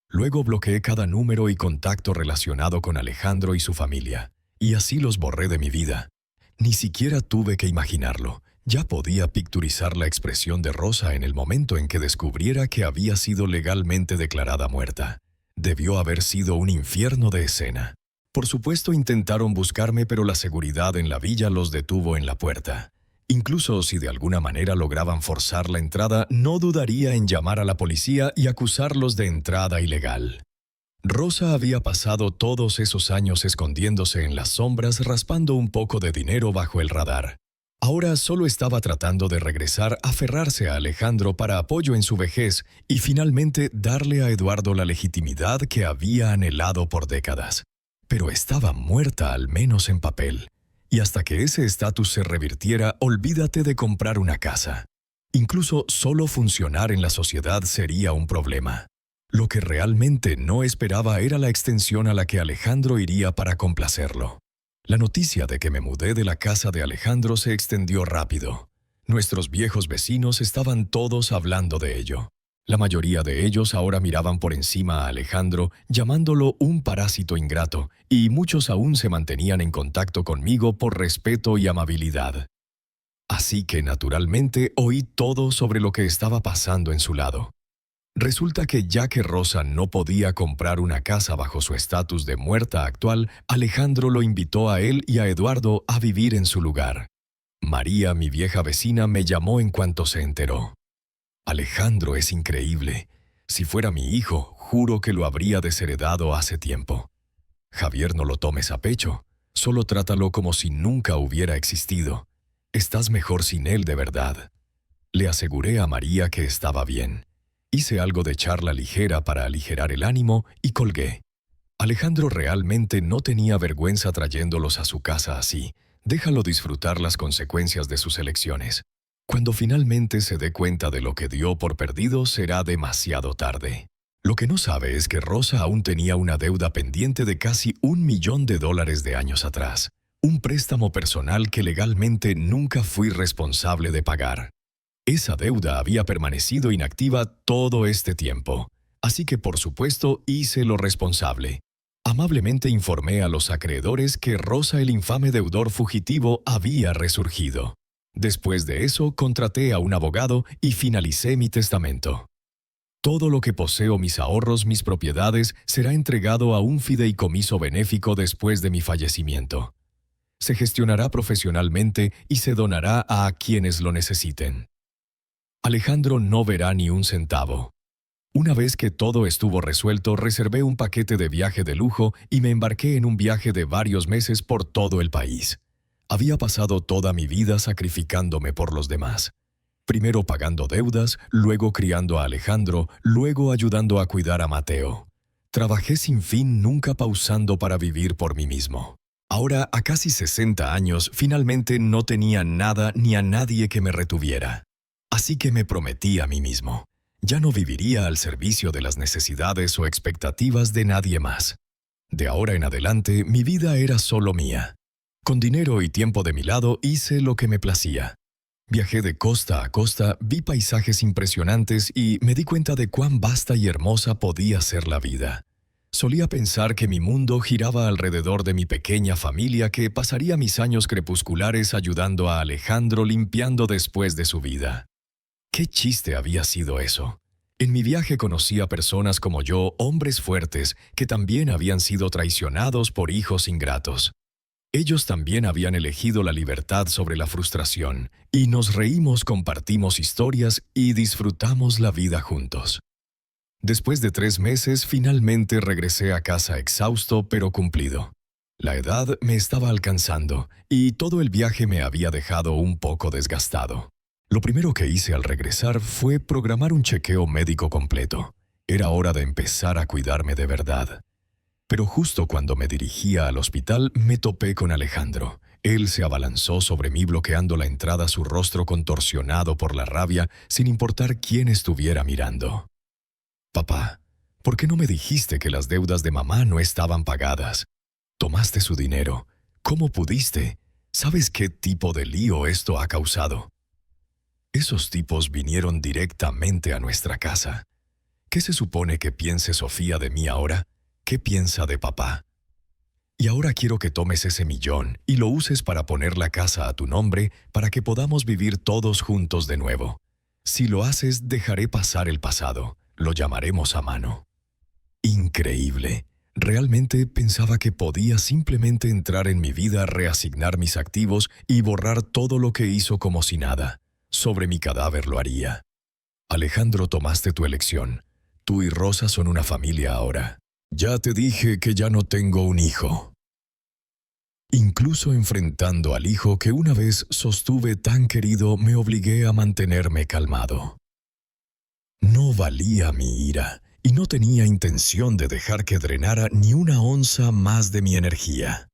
Luego bloqueé cada número y contacto relacionado con Alejandro y su familia, y así los borré de mi vida. Ni siquiera tuve que imaginarlo. Ya podía picturizar la expresión de Rosa en el momento en que descubriera que había sido legalmente declarada muerta. Debió haber sido un infierno de escena. Por supuesto intentaron buscarme, pero la seguridad en la villa los detuvo en la puerta. Incluso si de alguna manera lograban forzar la entrada, no dudaría en llamar a la policía y acusarlos de entrada ilegal. Rosa había pasado todos esos años escondiéndose en las sombras, raspando un poco de dinero bajo el radar. Ahora solo estaba tratando de regresar, aferrarse a Alejandro para apoyo en su vejez y finalmente darle a Eduardo la legitimidad que había anhelado por décadas. Pero estaba muerta, al menos en papel. Y hasta que ese estatus se revirtiera, olvídate de comprar una casa. Incluso solo funcionar en la sociedad sería un problema. Lo que realmente no esperaba era la extensión a la que Alejandro iría para complacerlo. La noticia de que me mudé de la casa de Alejandro se extendió rápido. Nuestros viejos vecinos estaban todos hablando de ello. La mayoría de ellos ahora miraban por encima a Alejandro, llamándolo un parásito ingrato, y muchos aún se mantenían en contacto conmigo por respeto y amabilidad. Así que, naturalmente, oí todo sobre lo que estaba pasando en su lado. Resulta que ya que Rosa no podía comprar una casa bajo su estatus de muerta actual, Alejandro lo invitó a él y a Eduardo a vivir en su lugar. María, mi vieja vecina, me llamó en cuanto se enteró. Alejandro es increíble. Si fuera mi hijo, juro que lo habría desheredado hace tiempo. Javier, no lo tomes a pecho. Solo trátalo como si nunca hubiera existido. Estás mejor sin él, de verdad. Le aseguré a María que estaba bien. Hice algo de charla ligera para aligerar el ánimo y colgué. Alejandro realmente no tenía vergüenza trayéndolos a su casa así. Déjalo disfrutar las consecuencias de sus elecciones. Cuando finalmente se dé cuenta de lo que dio por perdido, será demasiado tarde. Lo que no sabe es que Rosa aún tenía una deuda pendiente de casi $1 millón de años atrás. Un préstamo personal que legalmente nunca fui responsable de pagar. Esa deuda había permanecido inactiva todo este tiempo, así que por supuesto hice lo responsable. Amablemente informé a los acreedores que Rosa, el infame deudor fugitivo, había resurgido. Después de eso, contraté a un abogado y finalicé mi testamento. Todo lo que poseo, mis ahorros, mis propiedades, será entregado a un fideicomiso benéfico después de mi fallecimiento. Se gestionará profesionalmente y se donará a quienes lo necesiten. Alejandro no verá ni un centavo. Una vez que todo estuvo resuelto, reservé un paquete de viaje de lujo y me embarqué en un viaje de varios meses por todo el país. Había pasado toda mi vida sacrificándome por los demás. Primero pagando deudas, luego criando a Alejandro, luego ayudando a cuidar a Mateo. Trabajé sin fin, nunca pausando para vivir por mí mismo. Ahora, a casi 60 años, finalmente no tenía nada ni a nadie que me retuviera. Así que me prometí a mí mismo. Ya no viviría al servicio de las necesidades o expectativas de nadie más. De ahora en adelante, mi vida era solo mía. Con dinero y tiempo de mi lado, hice lo que me placía. Viajé de costa a costa, vi paisajes impresionantes y me di cuenta de cuán vasta y hermosa podía ser la vida. Solía pensar que mi mundo giraba alrededor de mi pequeña familia, que pasaría mis años crepusculares ayudando a Alejandro limpiando después de su vida. ¿Qué chiste había sido eso? En mi viaje conocí a personas como yo, hombres fuertes, que también habían sido traicionados por hijos ingratos. Ellos también habían elegido la libertad sobre la frustración, y nos reímos, compartimos historias y disfrutamos la vida juntos. Después de 3 meses, finalmente regresé a casa exhausto pero cumplido. La edad me estaba alcanzando, y todo el viaje me había dejado un poco desgastado. Lo primero que hice al regresar fue programar un chequeo médico completo. Era hora de empezar a cuidarme de verdad. Pero justo cuando me dirigía al hospital, me topé con Alejandro. Él se abalanzó sobre mí bloqueando la entrada, su rostro contorsionado por la rabia, sin importar quién estuviera mirando. «Papá, ¿por qué no me dijiste que las deudas de mamá no estaban pagadas? Tomaste su dinero. ¿Cómo pudiste? ¿Sabes qué tipo de lío esto ha causado? Esos tipos vinieron directamente a nuestra casa. ¿Qué se supone que piense Sofía de mí ahora? ¿Qué piensa de papá? Y ahora quiero que tomes ese millón y lo uses para poner la casa a tu nombre para que podamos vivir todos juntos de nuevo. Si lo haces, dejaré pasar el pasado. Lo llamaremos a mano». Increíble. Realmente pensaba que podía simplemente entrar en mi vida, reasignar mis activos y borrar todo lo que hizo como si nada. Sobre mi cadáver lo haría. «Alejandro, tomaste tu elección. Tú y Rosa son una familia ahora. Ya te dije que ya no tengo un hijo». Incluso enfrentando al hijo que una vez sostuve tan querido, me obligué a mantenerme calmado. No valía mi ira, y no tenía intención de dejar que drenara ni una onza más de mi energía.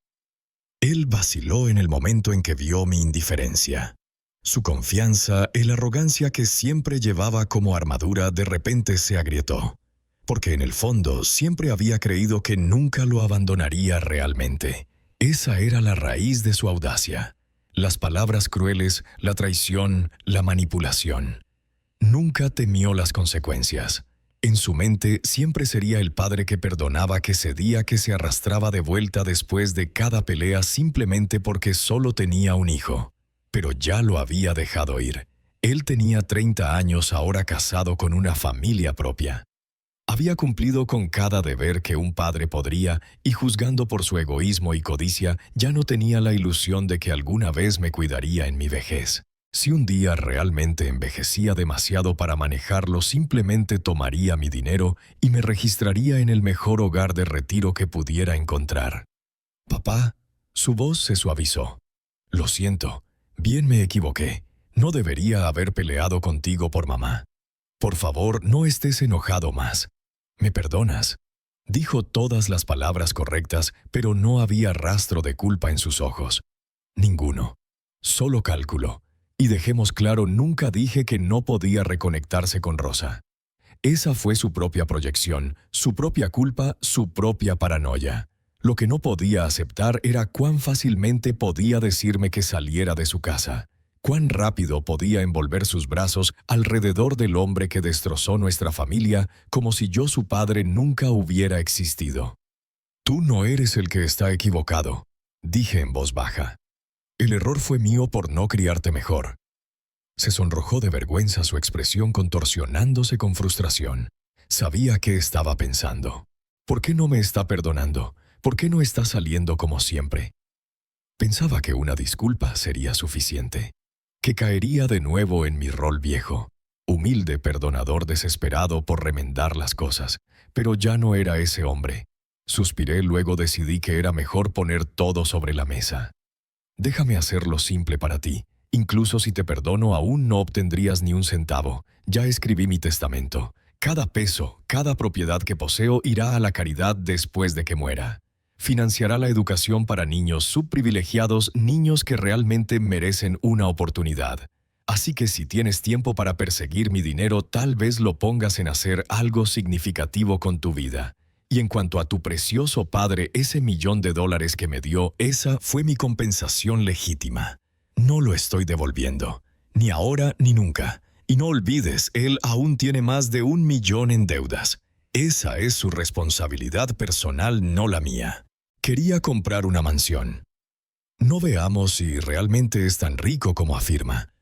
Él vaciló en el momento en que vio mi indiferencia. Su confianza, la arrogancia que siempre llevaba como armadura, de repente se agrietó, porque en el fondo siempre había creído que nunca lo abandonaría realmente. Esa era la raíz de su audacia. Las palabras crueles, la traición, la manipulación. Nunca temió las consecuencias. En su mente siempre sería el padre que perdonaba, que cedía, que se arrastraba de vuelta después de cada pelea simplemente porque solo tenía un hijo. Pero ya lo había dejado ir. Él tenía 30 años, ahora casado con una familia propia. Había cumplido con cada deber que un padre podría, y juzgando por su egoísmo y codicia, ya no tenía la ilusión de que alguna vez me cuidaría en mi vejez. Si un día realmente envejecía demasiado para manejarlo, simplemente tomaría mi dinero y me registraría en el mejor hogar de retiro que pudiera encontrar. «Papá», su voz se suavizó. «Lo siento, bien me equivoqué. No debería haber peleado contigo por mamá. Por favor, no estés enojado más. ¿Me perdonas?». Dijo todas las palabras correctas, pero no había rastro de culpa en sus ojos. Ninguno. Solo cálculo. Y dejemos claro, nunca dije que no podía reconectarse con Rosa. Esa fue su propia proyección, su propia culpa, su propia paranoia. Lo que no podía aceptar era cuán fácilmente podía decirme que saliera de su casa. Cuán rápido podía envolver sus brazos alrededor del hombre que destrozó nuestra familia, como si yo, su padre, nunca hubiera existido. «Tú no eres el que está equivocado», dije en voz baja. «El error fue mío por no criarte mejor». Se sonrojó de vergüenza, su expresión contorsionándose con frustración. Sabía qué estaba pensando. ¿Por qué no me está perdonando? ¿Por qué no está saliendo como siempre? Pensaba que una disculpa sería suficiente, que caería de nuevo en mi rol viejo, humilde perdonador desesperado por remendar las cosas, pero ya no era ese hombre. Suspiré, luego decidí que era mejor poner todo sobre la mesa. «Déjame hacerlo simple para ti. Incluso si te perdono, aún no obtendrías ni un centavo. Ya escribí mi testamento. Cada peso, cada propiedad que poseo irá a la caridad después de que muera. Financiará la educación para niños subprivilegiados, niños que realmente merecen una oportunidad. Así que si tienes tiempo para perseguir mi dinero, tal vez lo pongas en hacer algo significativo con tu vida. Y en cuanto a tu precioso padre, ese $1.000.000 que me dio, esa fue mi compensación legítima. No lo estoy devolviendo, ni ahora ni nunca. Y no olvides, él aún tiene más de 1 millón en deudas. Esa es su responsabilidad personal, no la mía. Quería comprar una mansión. No veamos si realmente es tan rico como afirma.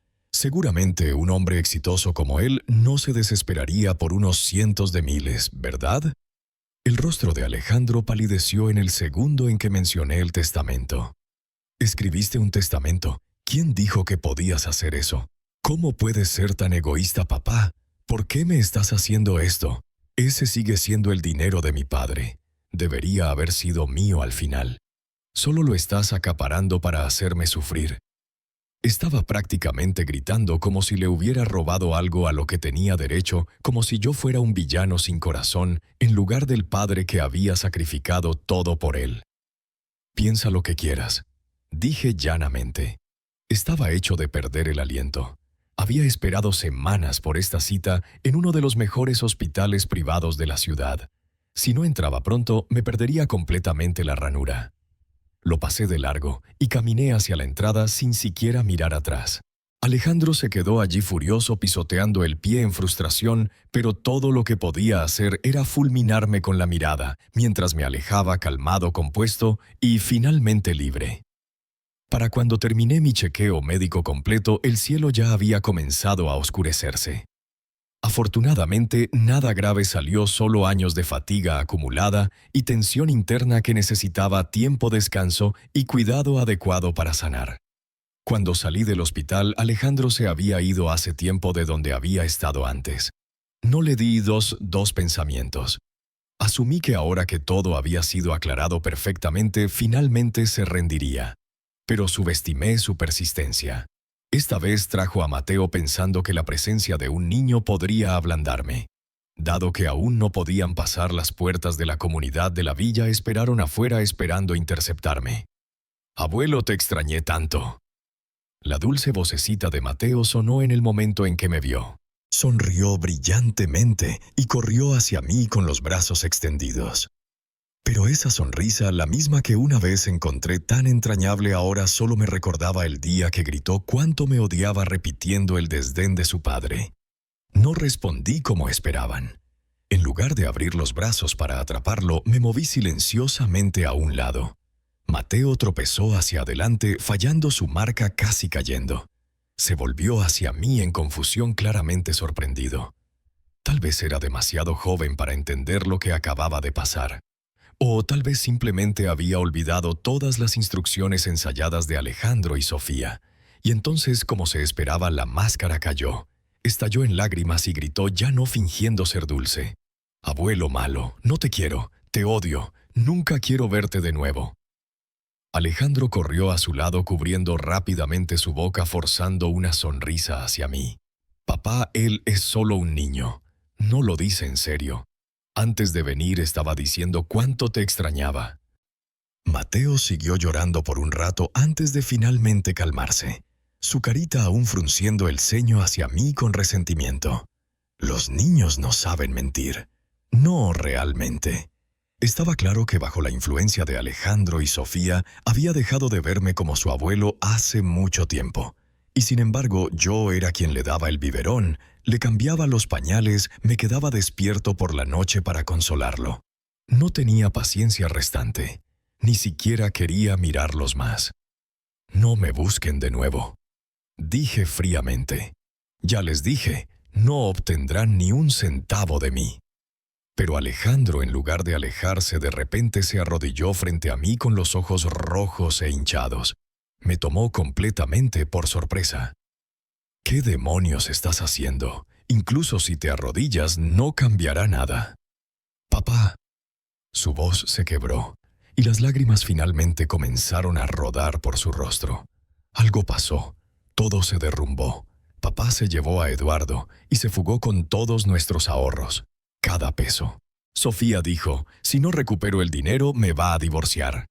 Seguramente un hombre exitoso como él no se desesperaría por unos cientos de miles, ¿verdad? El rostro de Alejandro palideció en el segundo en que mencioné el testamento. Escribiste un testamento. ¿Quién dijo que podías hacer eso? ¿Cómo puedes ser tan egoísta, papá? ¿Por qué me estás haciendo esto? Ese sigue siendo el dinero de mi padre. Debería haber sido mío al final. Solo lo estás acaparando para hacerme sufrir. Estaba prácticamente gritando como si le hubiera robado algo a lo que tenía derecho, como si yo fuera un villano sin corazón, en lugar del padre que había sacrificado todo por él. Piensa lo que quieras, dije llanamente. Estaba hecho de perder el aliento. Había esperado semanas por esta cita en uno de los mejores hospitales privados de la ciudad. Si no entraba pronto, me perdería completamente la ranura. Lo pasé de largo y caminé hacia la entrada sin siquiera mirar atrás. Alejandro se quedó allí furioso pisoteando el pie en frustración, pero todo lo que podía hacer era fulminarme con la mirada, mientras me alejaba calmado, compuesto y finalmente libre. Para cuando terminé mi chequeo médico completo, el cielo ya había comenzado a oscurecerse. Afortunadamente, nada grave salió, solo años de fatiga acumulada y tensión interna que necesitaba tiempo, descanso y cuidado adecuado para sanar. Cuando salí del hospital, Alejandro se había ido hace tiempo de donde había estado antes. No le di dos pensamientos. Asumí que ahora que todo había sido aclarado perfectamente, finalmente se rendiría. Pero subestimé su persistencia. Esta vez trajo a Mateo pensando que la presencia de un niño podría ablandarme. Dado que aún no podían pasar las puertas de la comunidad de la villa, esperaron afuera esperando interceptarme. «Abuelo, te extrañé tanto». La dulce vocecita de Mateo sonó en el momento en que me vio. Sonrió brillantemente y corrió hacia mí con los brazos extendidos. Pero esa sonrisa, la misma que una vez encontré tan entrañable, ahora solo me recordaba el día que gritó cuánto me odiaba repitiendo el desdén de su padre. No respondí como esperaban. En lugar de abrir los brazos para atraparlo, me moví silenciosamente a un lado. Mateo tropezó hacia adelante, fallando su marca, casi cayendo. Se volvió hacia mí en confusión, claramente sorprendido. Tal vez era demasiado joven para entender lo que acababa de pasar. O tal vez simplemente había olvidado todas las instrucciones ensayadas de Alejandro y Sofía. Y entonces, como se esperaba, la máscara cayó. Estalló en lágrimas y gritó, ya no fingiendo ser dulce. «Abuelo malo, no te quiero, te odio, nunca quiero verte de nuevo». Alejandro corrió a su lado cubriendo rápidamente su boca, forzando una sonrisa hacia mí. «Papá, él es solo un niño. No lo dice en serio. Antes de venir estaba diciendo cuánto te extrañaba». Mateo siguió llorando por un rato antes de finalmente calmarse, su carita aún frunciendo el ceño hacia mí con resentimiento. Los niños no saben mentir. No realmente. Estaba claro que bajo la influencia de Alejandro y Sofía había dejado de verme como su abuelo hace mucho tiempo. Y sin embargo, yo era quien le daba el biberón, le cambiaba los pañales, me quedaba despierto por la noche para consolarlo. No tenía paciencia restante. Ni siquiera quería mirarlos más. «No me busquen de nuevo», dije fríamente. «Ya les dije, no obtendrán ni un centavo de mí». Pero Alejandro, en lugar de alejarse, de repente se arrodilló frente a mí con los ojos rojos e hinchados. Me tomó completamente por sorpresa. «¿Qué demonios estás haciendo? Incluso si te arrodillas, no cambiará nada». «Papá». Su voz se quebró, y las lágrimas finalmente comenzaron a rodar por su rostro. Algo pasó. Todo se derrumbó. Papá se llevó a Eduardo y se fugó con todos nuestros ahorros. Cada peso. Sofía dijo, si no recupero el dinero, me va a divorciar.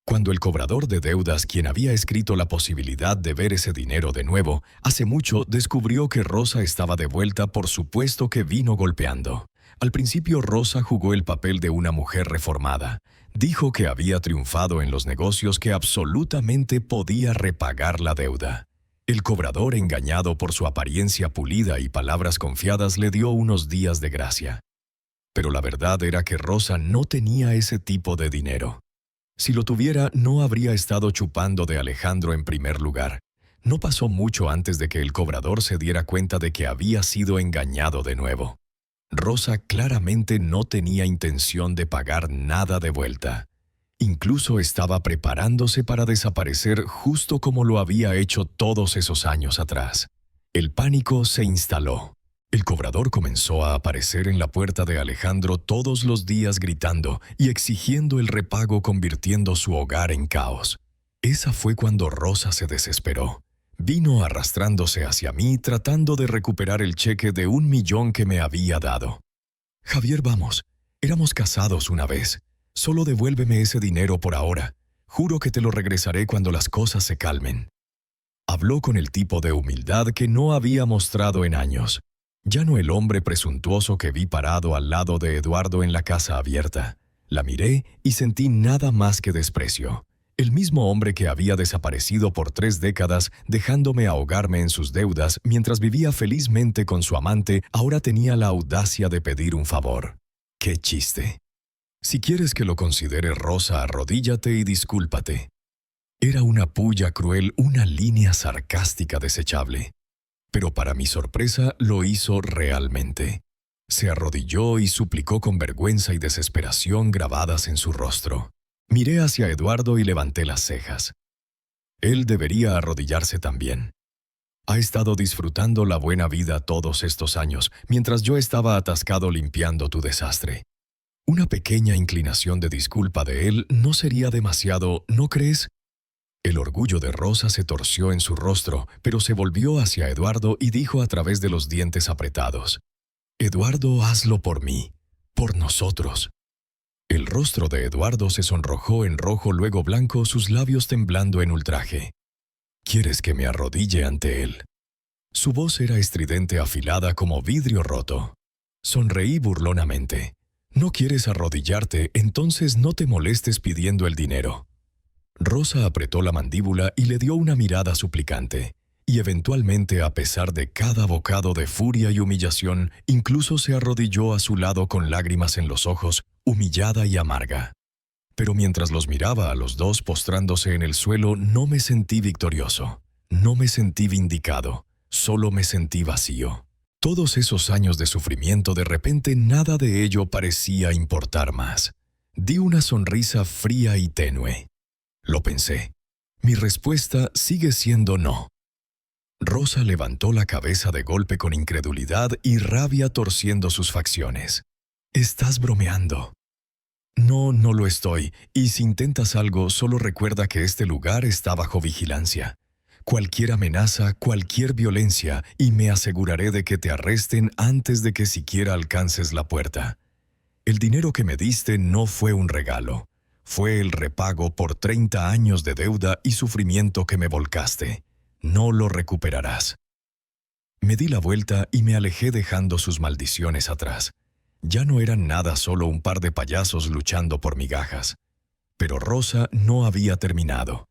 Cuando el cobrador de deudas, quien había escrito la posibilidad de ver ese dinero de nuevo, hace mucho descubrió que Rosa estaba de vuelta, por supuesto que vino golpeando. Al principio Rosa jugó el papel de una mujer reformada. Dijo que había triunfado en los negocios, que absolutamente podía repagar la deuda. El cobrador, engañado por su apariencia pulida y palabras confiadas, le dio unos días de gracia. Pero la verdad era que Rosa no tenía ese tipo de dinero. Si lo tuviera, no habría estado chupando de Alejandro en primer lugar. No pasó mucho antes de que el cobrador se diera cuenta de que había sido engañado de nuevo. Rosa claramente no tenía intención de pagar nada de vuelta. Incluso estaba preparándose para desaparecer justo como lo había hecho todos esos años atrás. El pánico se instaló. El cobrador comenzó a aparecer en la puerta de Alejandro todos los días gritando y exigiendo el repago, convirtiendo su hogar en caos. Esa fue cuando Rosa se desesperó. Vino arrastrándose hacia mí tratando de recuperar el cheque de 1.000.000 que me había dado. «Javier, vamos. Éramos casados una vez. Solo devuélveme ese dinero por ahora. Juro que te lo regresaré cuando las cosas se calmen». Habló con el tipo de humildad que no había mostrado en años. Ya no el hombre presuntuoso que vi parado al lado de Eduardo en la casa abierta. La miré y sentí nada más que desprecio. El mismo hombre que había desaparecido por 3 décadas, dejándome ahogarme en sus deudas mientras vivía felizmente con su amante, ahora tenía la audacia de pedir un favor. ¡Qué chiste! Si quieres que lo considere, Rosa, arrodíllate y discúlpate. Era una puya cruel, una línea sarcástica desechable. Pero para mi sorpresa lo hizo realmente. Se arrodilló y suplicó con vergüenza y desesperación grabadas en su rostro. Miré hacia Eduardo y levanté las cejas. Él debería arrodillarse también. Ha estado disfrutando la buena vida todos estos años, mientras yo estaba atascado limpiando tu desastre. Una pequeña inclinación de disculpa de él no sería demasiado, ¿no crees? El orgullo de Rosa se torció en su rostro, pero se volvió hacia Eduardo y dijo a través de los dientes apretados: «Eduardo, hazlo por mí, por nosotros». El rostro de Eduardo se sonrojó en rojo, luego blanco, sus labios temblando en ultraje. «¿Quieres que me arrodille ante él?». Su voz era estridente, afilada como vidrio roto. Sonreí burlonamente. «¿No quieres arrodillarte? Entonces no te molestes pidiendo el dinero». Rosa apretó la mandíbula y le dio una mirada suplicante. Y eventualmente, a pesar de cada bocado de furia y humillación, incluso se arrodilló a su lado con lágrimas en los ojos, humillada y amarga. Pero mientras los miraba a los dos postrándose en el suelo, no me sentí victorioso. No me sentí vindicado. Solo me sentí vacío. Todos esos años de sufrimiento, de repente nada de ello parecía importar más. Di una sonrisa fría y tenue. Lo pensé. Mi respuesta sigue siendo no. Rosa levantó la cabeza de golpe con incredulidad y rabia torciendo sus facciones. «Estás bromeando». «No, no lo estoy, y si intentas algo, solo recuerda que este lugar está bajo vigilancia. Cualquier amenaza, cualquier violencia, y me aseguraré de que te arresten antes de que siquiera alcances la puerta. El dinero que me diste no fue un regalo. Fue el repago por 30 años de deuda y sufrimiento que me volcaste. No lo recuperarás». Me di la vuelta y me alejé dejando sus maldiciones atrás. Ya no eran nada, solo un par de payasos luchando por migajas. Pero Rosa no había terminado.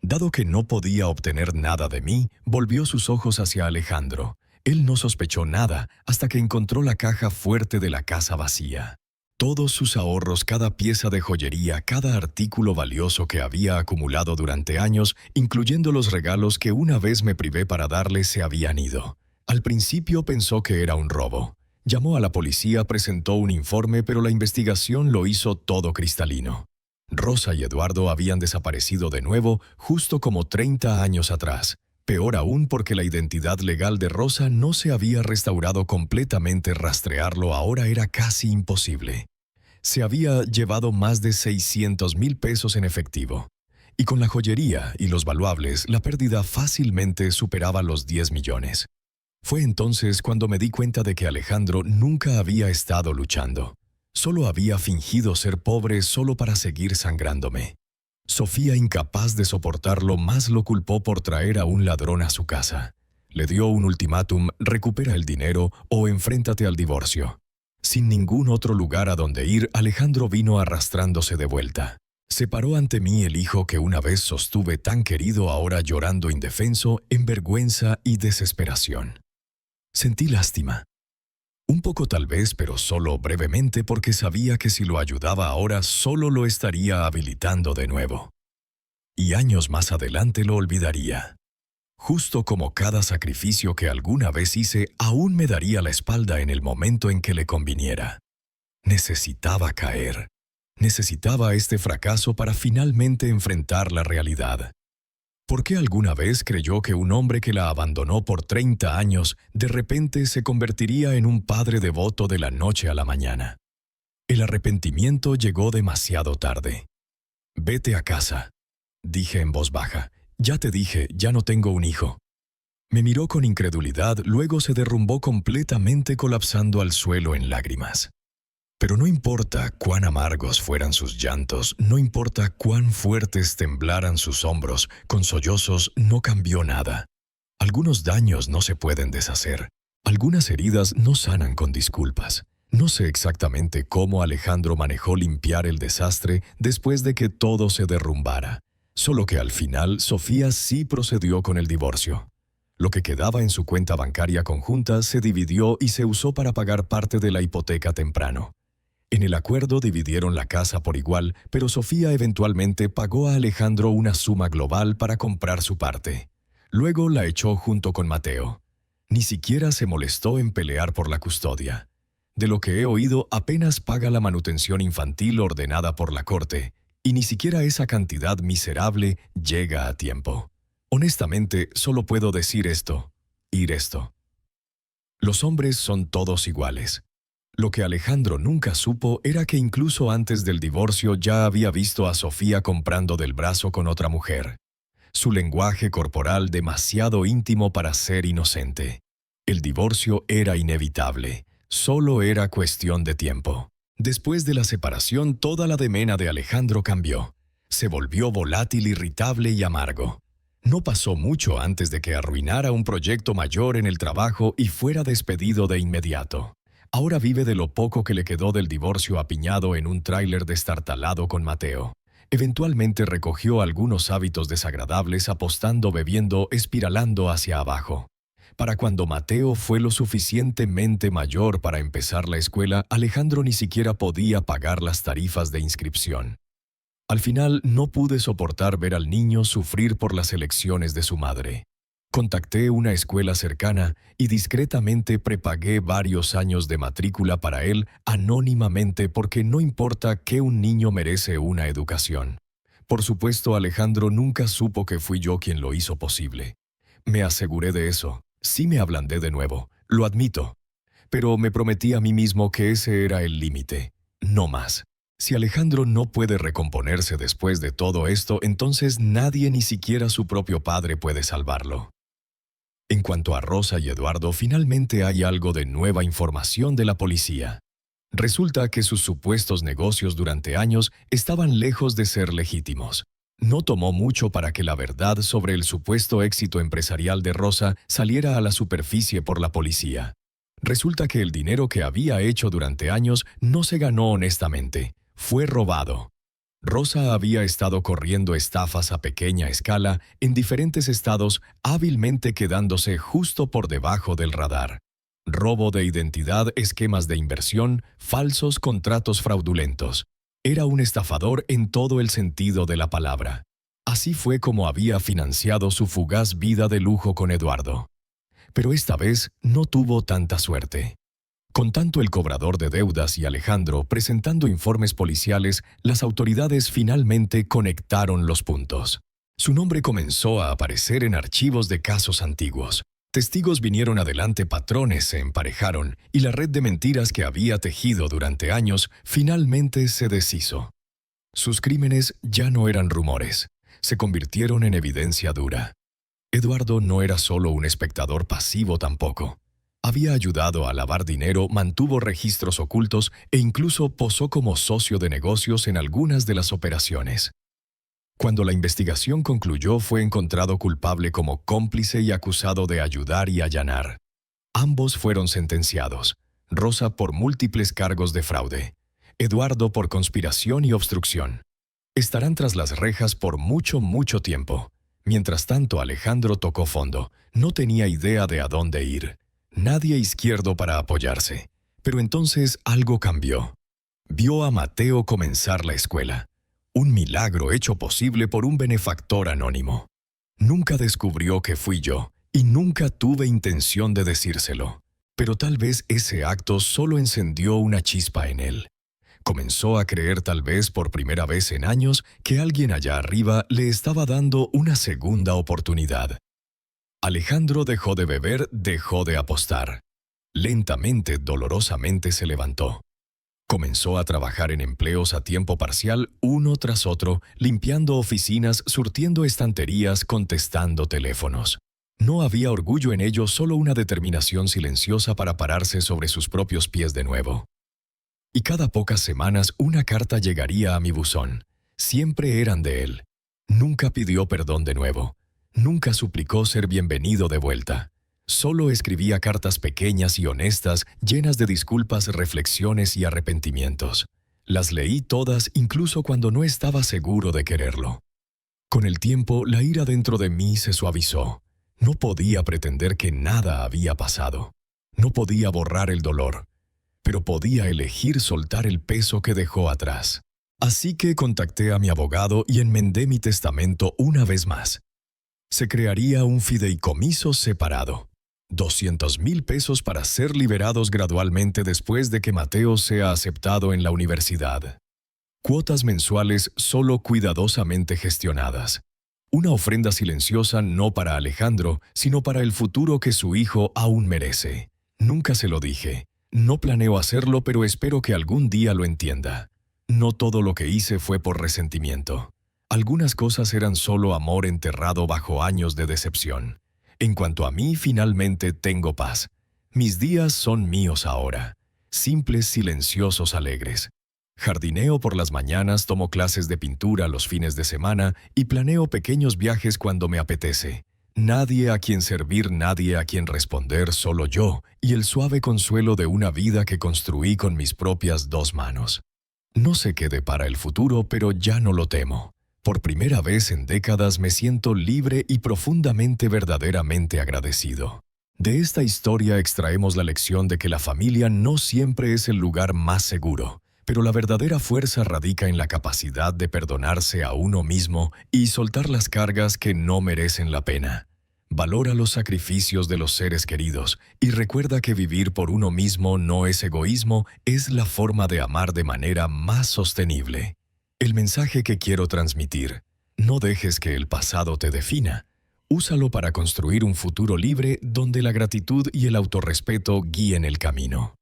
Dado que no podía obtener nada de mí, volvió sus ojos hacia Alejandro. Él no sospechó nada hasta que encontró la caja fuerte de la casa vacía. Todos sus ahorros, cada pieza de joyería, cada artículo valioso que había acumulado durante años, incluyendo los regalos que una vez me privé para darle, se habían ido. Al principio pensó que era un robo. Llamó a la policía, presentó un informe, pero la investigación lo hizo todo cristalino. Rosa y Eduardo habían desaparecido de nuevo, justo como 30 años atrás. Peor aún, porque la identidad legal de Rosa no se había restaurado completamente. Rastrearlo ahora era casi imposible. Se había llevado más de 600,000 pesos en efectivo. Y con la joyería y los valuables, la pérdida fácilmente superaba los 10 millones. Fue entonces cuando me di cuenta de que Alejandro nunca había estado luchando. Solo había fingido ser pobre solo para seguir sangrándome. Sofía, incapaz de soportarlo más, lo culpó por traer a un ladrón a su casa. Le dio un ultimátum: recupera el dinero o enfréntate al divorcio. Sin ningún otro lugar a donde ir, Alejandro vino arrastrándose de vuelta. Se paró ante mí el hijo que una vez sostuve tan querido, ahora llorando indefenso, en vergüenza y desesperación. Sentí lástima. Un poco tal vez, pero solo brevemente, porque sabía que si lo ayudaba ahora solo lo estaría habilitando de nuevo. Y años más adelante lo olvidaría. Justo como cada sacrificio que alguna vez hice aún me daría la espalda en el momento en que le conviniera. Necesitaba caer. Necesitaba este fracaso para finalmente enfrentar la realidad. ¿Por qué alguna vez creyó que un hombre que la abandonó por 30 años de repente se convertiría en un padre devoto de la noche a la mañana? El arrepentimiento llegó demasiado tarde. «Vete a casa», dije en voz baja. «Ya te dije, ya no tengo un hijo». Me miró con incredulidad, luego se derrumbó completamente colapsando al suelo en lágrimas. Pero no importa cuán amargos fueran sus llantos, no importa cuán fuertes temblaran sus hombros, con sollozos no cambió nada. Algunos daños no se pueden deshacer. Algunas heridas no sanan con disculpas. No sé exactamente cómo Alejandro manejó limpiar el desastre después de que todo se derrumbara. Solo que al final Sofía sí procedió con el divorcio. Lo que quedaba en su cuenta bancaria conjunta se dividió y se usó para pagar parte de la hipoteca temprano. En el acuerdo dividieron la casa por igual, pero Sofía eventualmente pagó a Alejandro una suma global para comprar su parte. Luego la echó junto con Mateo. Ni siquiera se molestó en pelear por la custodia. De lo que he oído, apenas paga la manutención infantil ordenada por la corte, y ni siquiera esa cantidad miserable llega a tiempo. Honestamente, solo puedo decir esto, esto. Los hombres son todos iguales. Lo que Alejandro nunca supo era que incluso antes del divorcio ya había visto a Sofía comprando del brazo con otra mujer. Su lenguaje corporal demasiado íntimo para ser inocente. El divorcio era inevitable. Solo era cuestión de tiempo. Después de la separación, toda la demena de Alejandro cambió. Se volvió volátil, irritable y amargo. No pasó mucho antes de que arruinara un proyecto mayor en el trabajo y fuera despedido de inmediato. Ahora vive de lo poco que le quedó del divorcio apiñado en un tráiler destartalado con Mateo. Eventualmente recogió algunos hábitos desagradables apostando, bebiendo, espiralando hacia abajo. Para cuando Mateo fue lo suficientemente mayor para empezar la escuela, Alejandro ni siquiera podía pagar las tarifas de inscripción. Al final, no pude soportar ver al niño sufrir por las elecciones de su madre. Contacté una escuela cercana y discretamente prepagué varios años de matrícula para él anónimamente porque no importa que un niño merece una educación. Por supuesto, Alejandro nunca supo que fui yo quien lo hizo posible. Me aseguré de eso. Sí me ablandé de nuevo, lo admito. Pero me prometí a mí mismo que ese era el límite. No más. Si Alejandro no puede recomponerse después de todo esto, entonces nadie, ni siquiera su propio padre, puede salvarlo. En cuanto a Rosa y Eduardo, finalmente hay algo de nueva información de la policía. Resulta que sus supuestos negocios durante años estaban lejos de ser legítimos. No tomó mucho para que la verdad sobre el supuesto éxito empresarial de Rosa saliera a la superficie por la policía. Resulta que el dinero que había hecho durante años no se ganó honestamente, fue robado. Rosa había estado corriendo estafas a pequeña escala en diferentes estados, hábilmente quedándose justo por debajo del radar. Robo de identidad, esquemas de inversión, falsos contratos fraudulentos. Era un estafador en todo el sentido de la palabra. Así fue como había financiado su fugaz vida de lujo con Eduardo. Pero esta vez no tuvo tanta suerte. Con tanto el cobrador de deudas y Alejandro presentando informes policiales, las autoridades finalmente conectaron los puntos. Su nombre comenzó a aparecer en archivos de casos antiguos. Testigos vinieron adelante, patrones se emparejaron y la red de mentiras que había tejido durante años finalmente se deshizo. Sus crímenes ya no eran rumores, se convirtieron en evidencia dura. Eduardo no era solo un espectador pasivo tampoco. Había ayudado a lavar dinero, mantuvo registros ocultos e incluso posó como socio de negocios en algunas de las operaciones. Cuando la investigación concluyó, fue encontrado culpable como cómplice y acusado de ayudar y allanar. Ambos fueron sentenciados, Rosa por múltiples cargos de fraude, Eduardo por conspiración y obstrucción. Estarán tras las rejas por mucho tiempo. Mientras tanto, Alejandro tocó fondo, no tenía idea de a dónde ir. Nadie izquierdo para apoyarse. Pero entonces algo cambió. Vio a Mateo comenzar la escuela. Un milagro hecho posible por un benefactor anónimo. Nunca descubrió que fui yo, y nunca tuve intención de decírselo. Pero tal vez ese acto solo encendió una chispa en él. Comenzó a creer tal vez por primera vez en años que alguien allá arriba le estaba dando una segunda oportunidad. Alejandro dejó de beber, dejó de apostar. Lentamente, dolorosamente se levantó. Comenzó a trabajar en empleos a tiempo parcial, uno tras otro, limpiando oficinas, surtiendo estanterías, contestando teléfonos. No había orgullo en ello, solo una determinación silenciosa para pararse sobre sus propios pies de nuevo. Y cada pocas semanas una carta llegaría a mi buzón. Siempre eran de él. Nunca pidió perdón de nuevo. Nunca suplicó ser bienvenido de vuelta. Solo escribía cartas pequeñas y honestas, llenas de disculpas, reflexiones y arrepentimientos. Las leí todas, incluso cuando no estaba seguro de quererlo. Con el tiempo, la ira dentro de mí se suavizó. No podía pretender que nada había pasado. No podía borrar el dolor, pero podía elegir soltar el peso que dejó atrás. Así que contacté a mi abogado y enmendé mi testamento una vez más. Se crearía un fideicomiso separado. 200,000 pesos para ser liberados gradualmente después de que Mateo sea aceptado en la universidad. Cuotas mensuales solo cuidadosamente gestionadas. Una ofrenda silenciosa no para Alejandro, sino para el futuro que su hijo aún merece. Nunca se lo dije. No planeo hacerlo, pero espero que algún día lo entienda. No todo lo que hice fue por resentimiento. Algunas cosas eran solo amor enterrado bajo años de decepción. En cuanto a mí, finalmente tengo paz. Mis días son míos ahora. Simples, silenciosos, alegres. Jardineo por las mañanas, tomo clases de pintura los fines de semana y planeo pequeños viajes cuando me apetece. Nadie a quien servir, nadie a quien responder, solo yo y el suave consuelo de una vida que construí con mis propias 2 manos. No sé qué depara el futuro, pero ya no lo temo. Por primera vez en décadas me siento libre y profundamente verdaderamente agradecido. De esta historia extraemos la lección de que la familia no siempre es el lugar más seguro, pero la verdadera fuerza radica en la capacidad de perdonarse a uno mismo y soltar las cargas que no merecen la pena. Valora los sacrificios de los seres queridos y recuerda que vivir por uno mismo no es egoísmo, es la forma de amar de manera más sostenible. El mensaje que quiero transmitir: no dejes que el pasado te defina. Úsalo para construir un futuro libre donde la gratitud y el autorrespeto guíen el camino.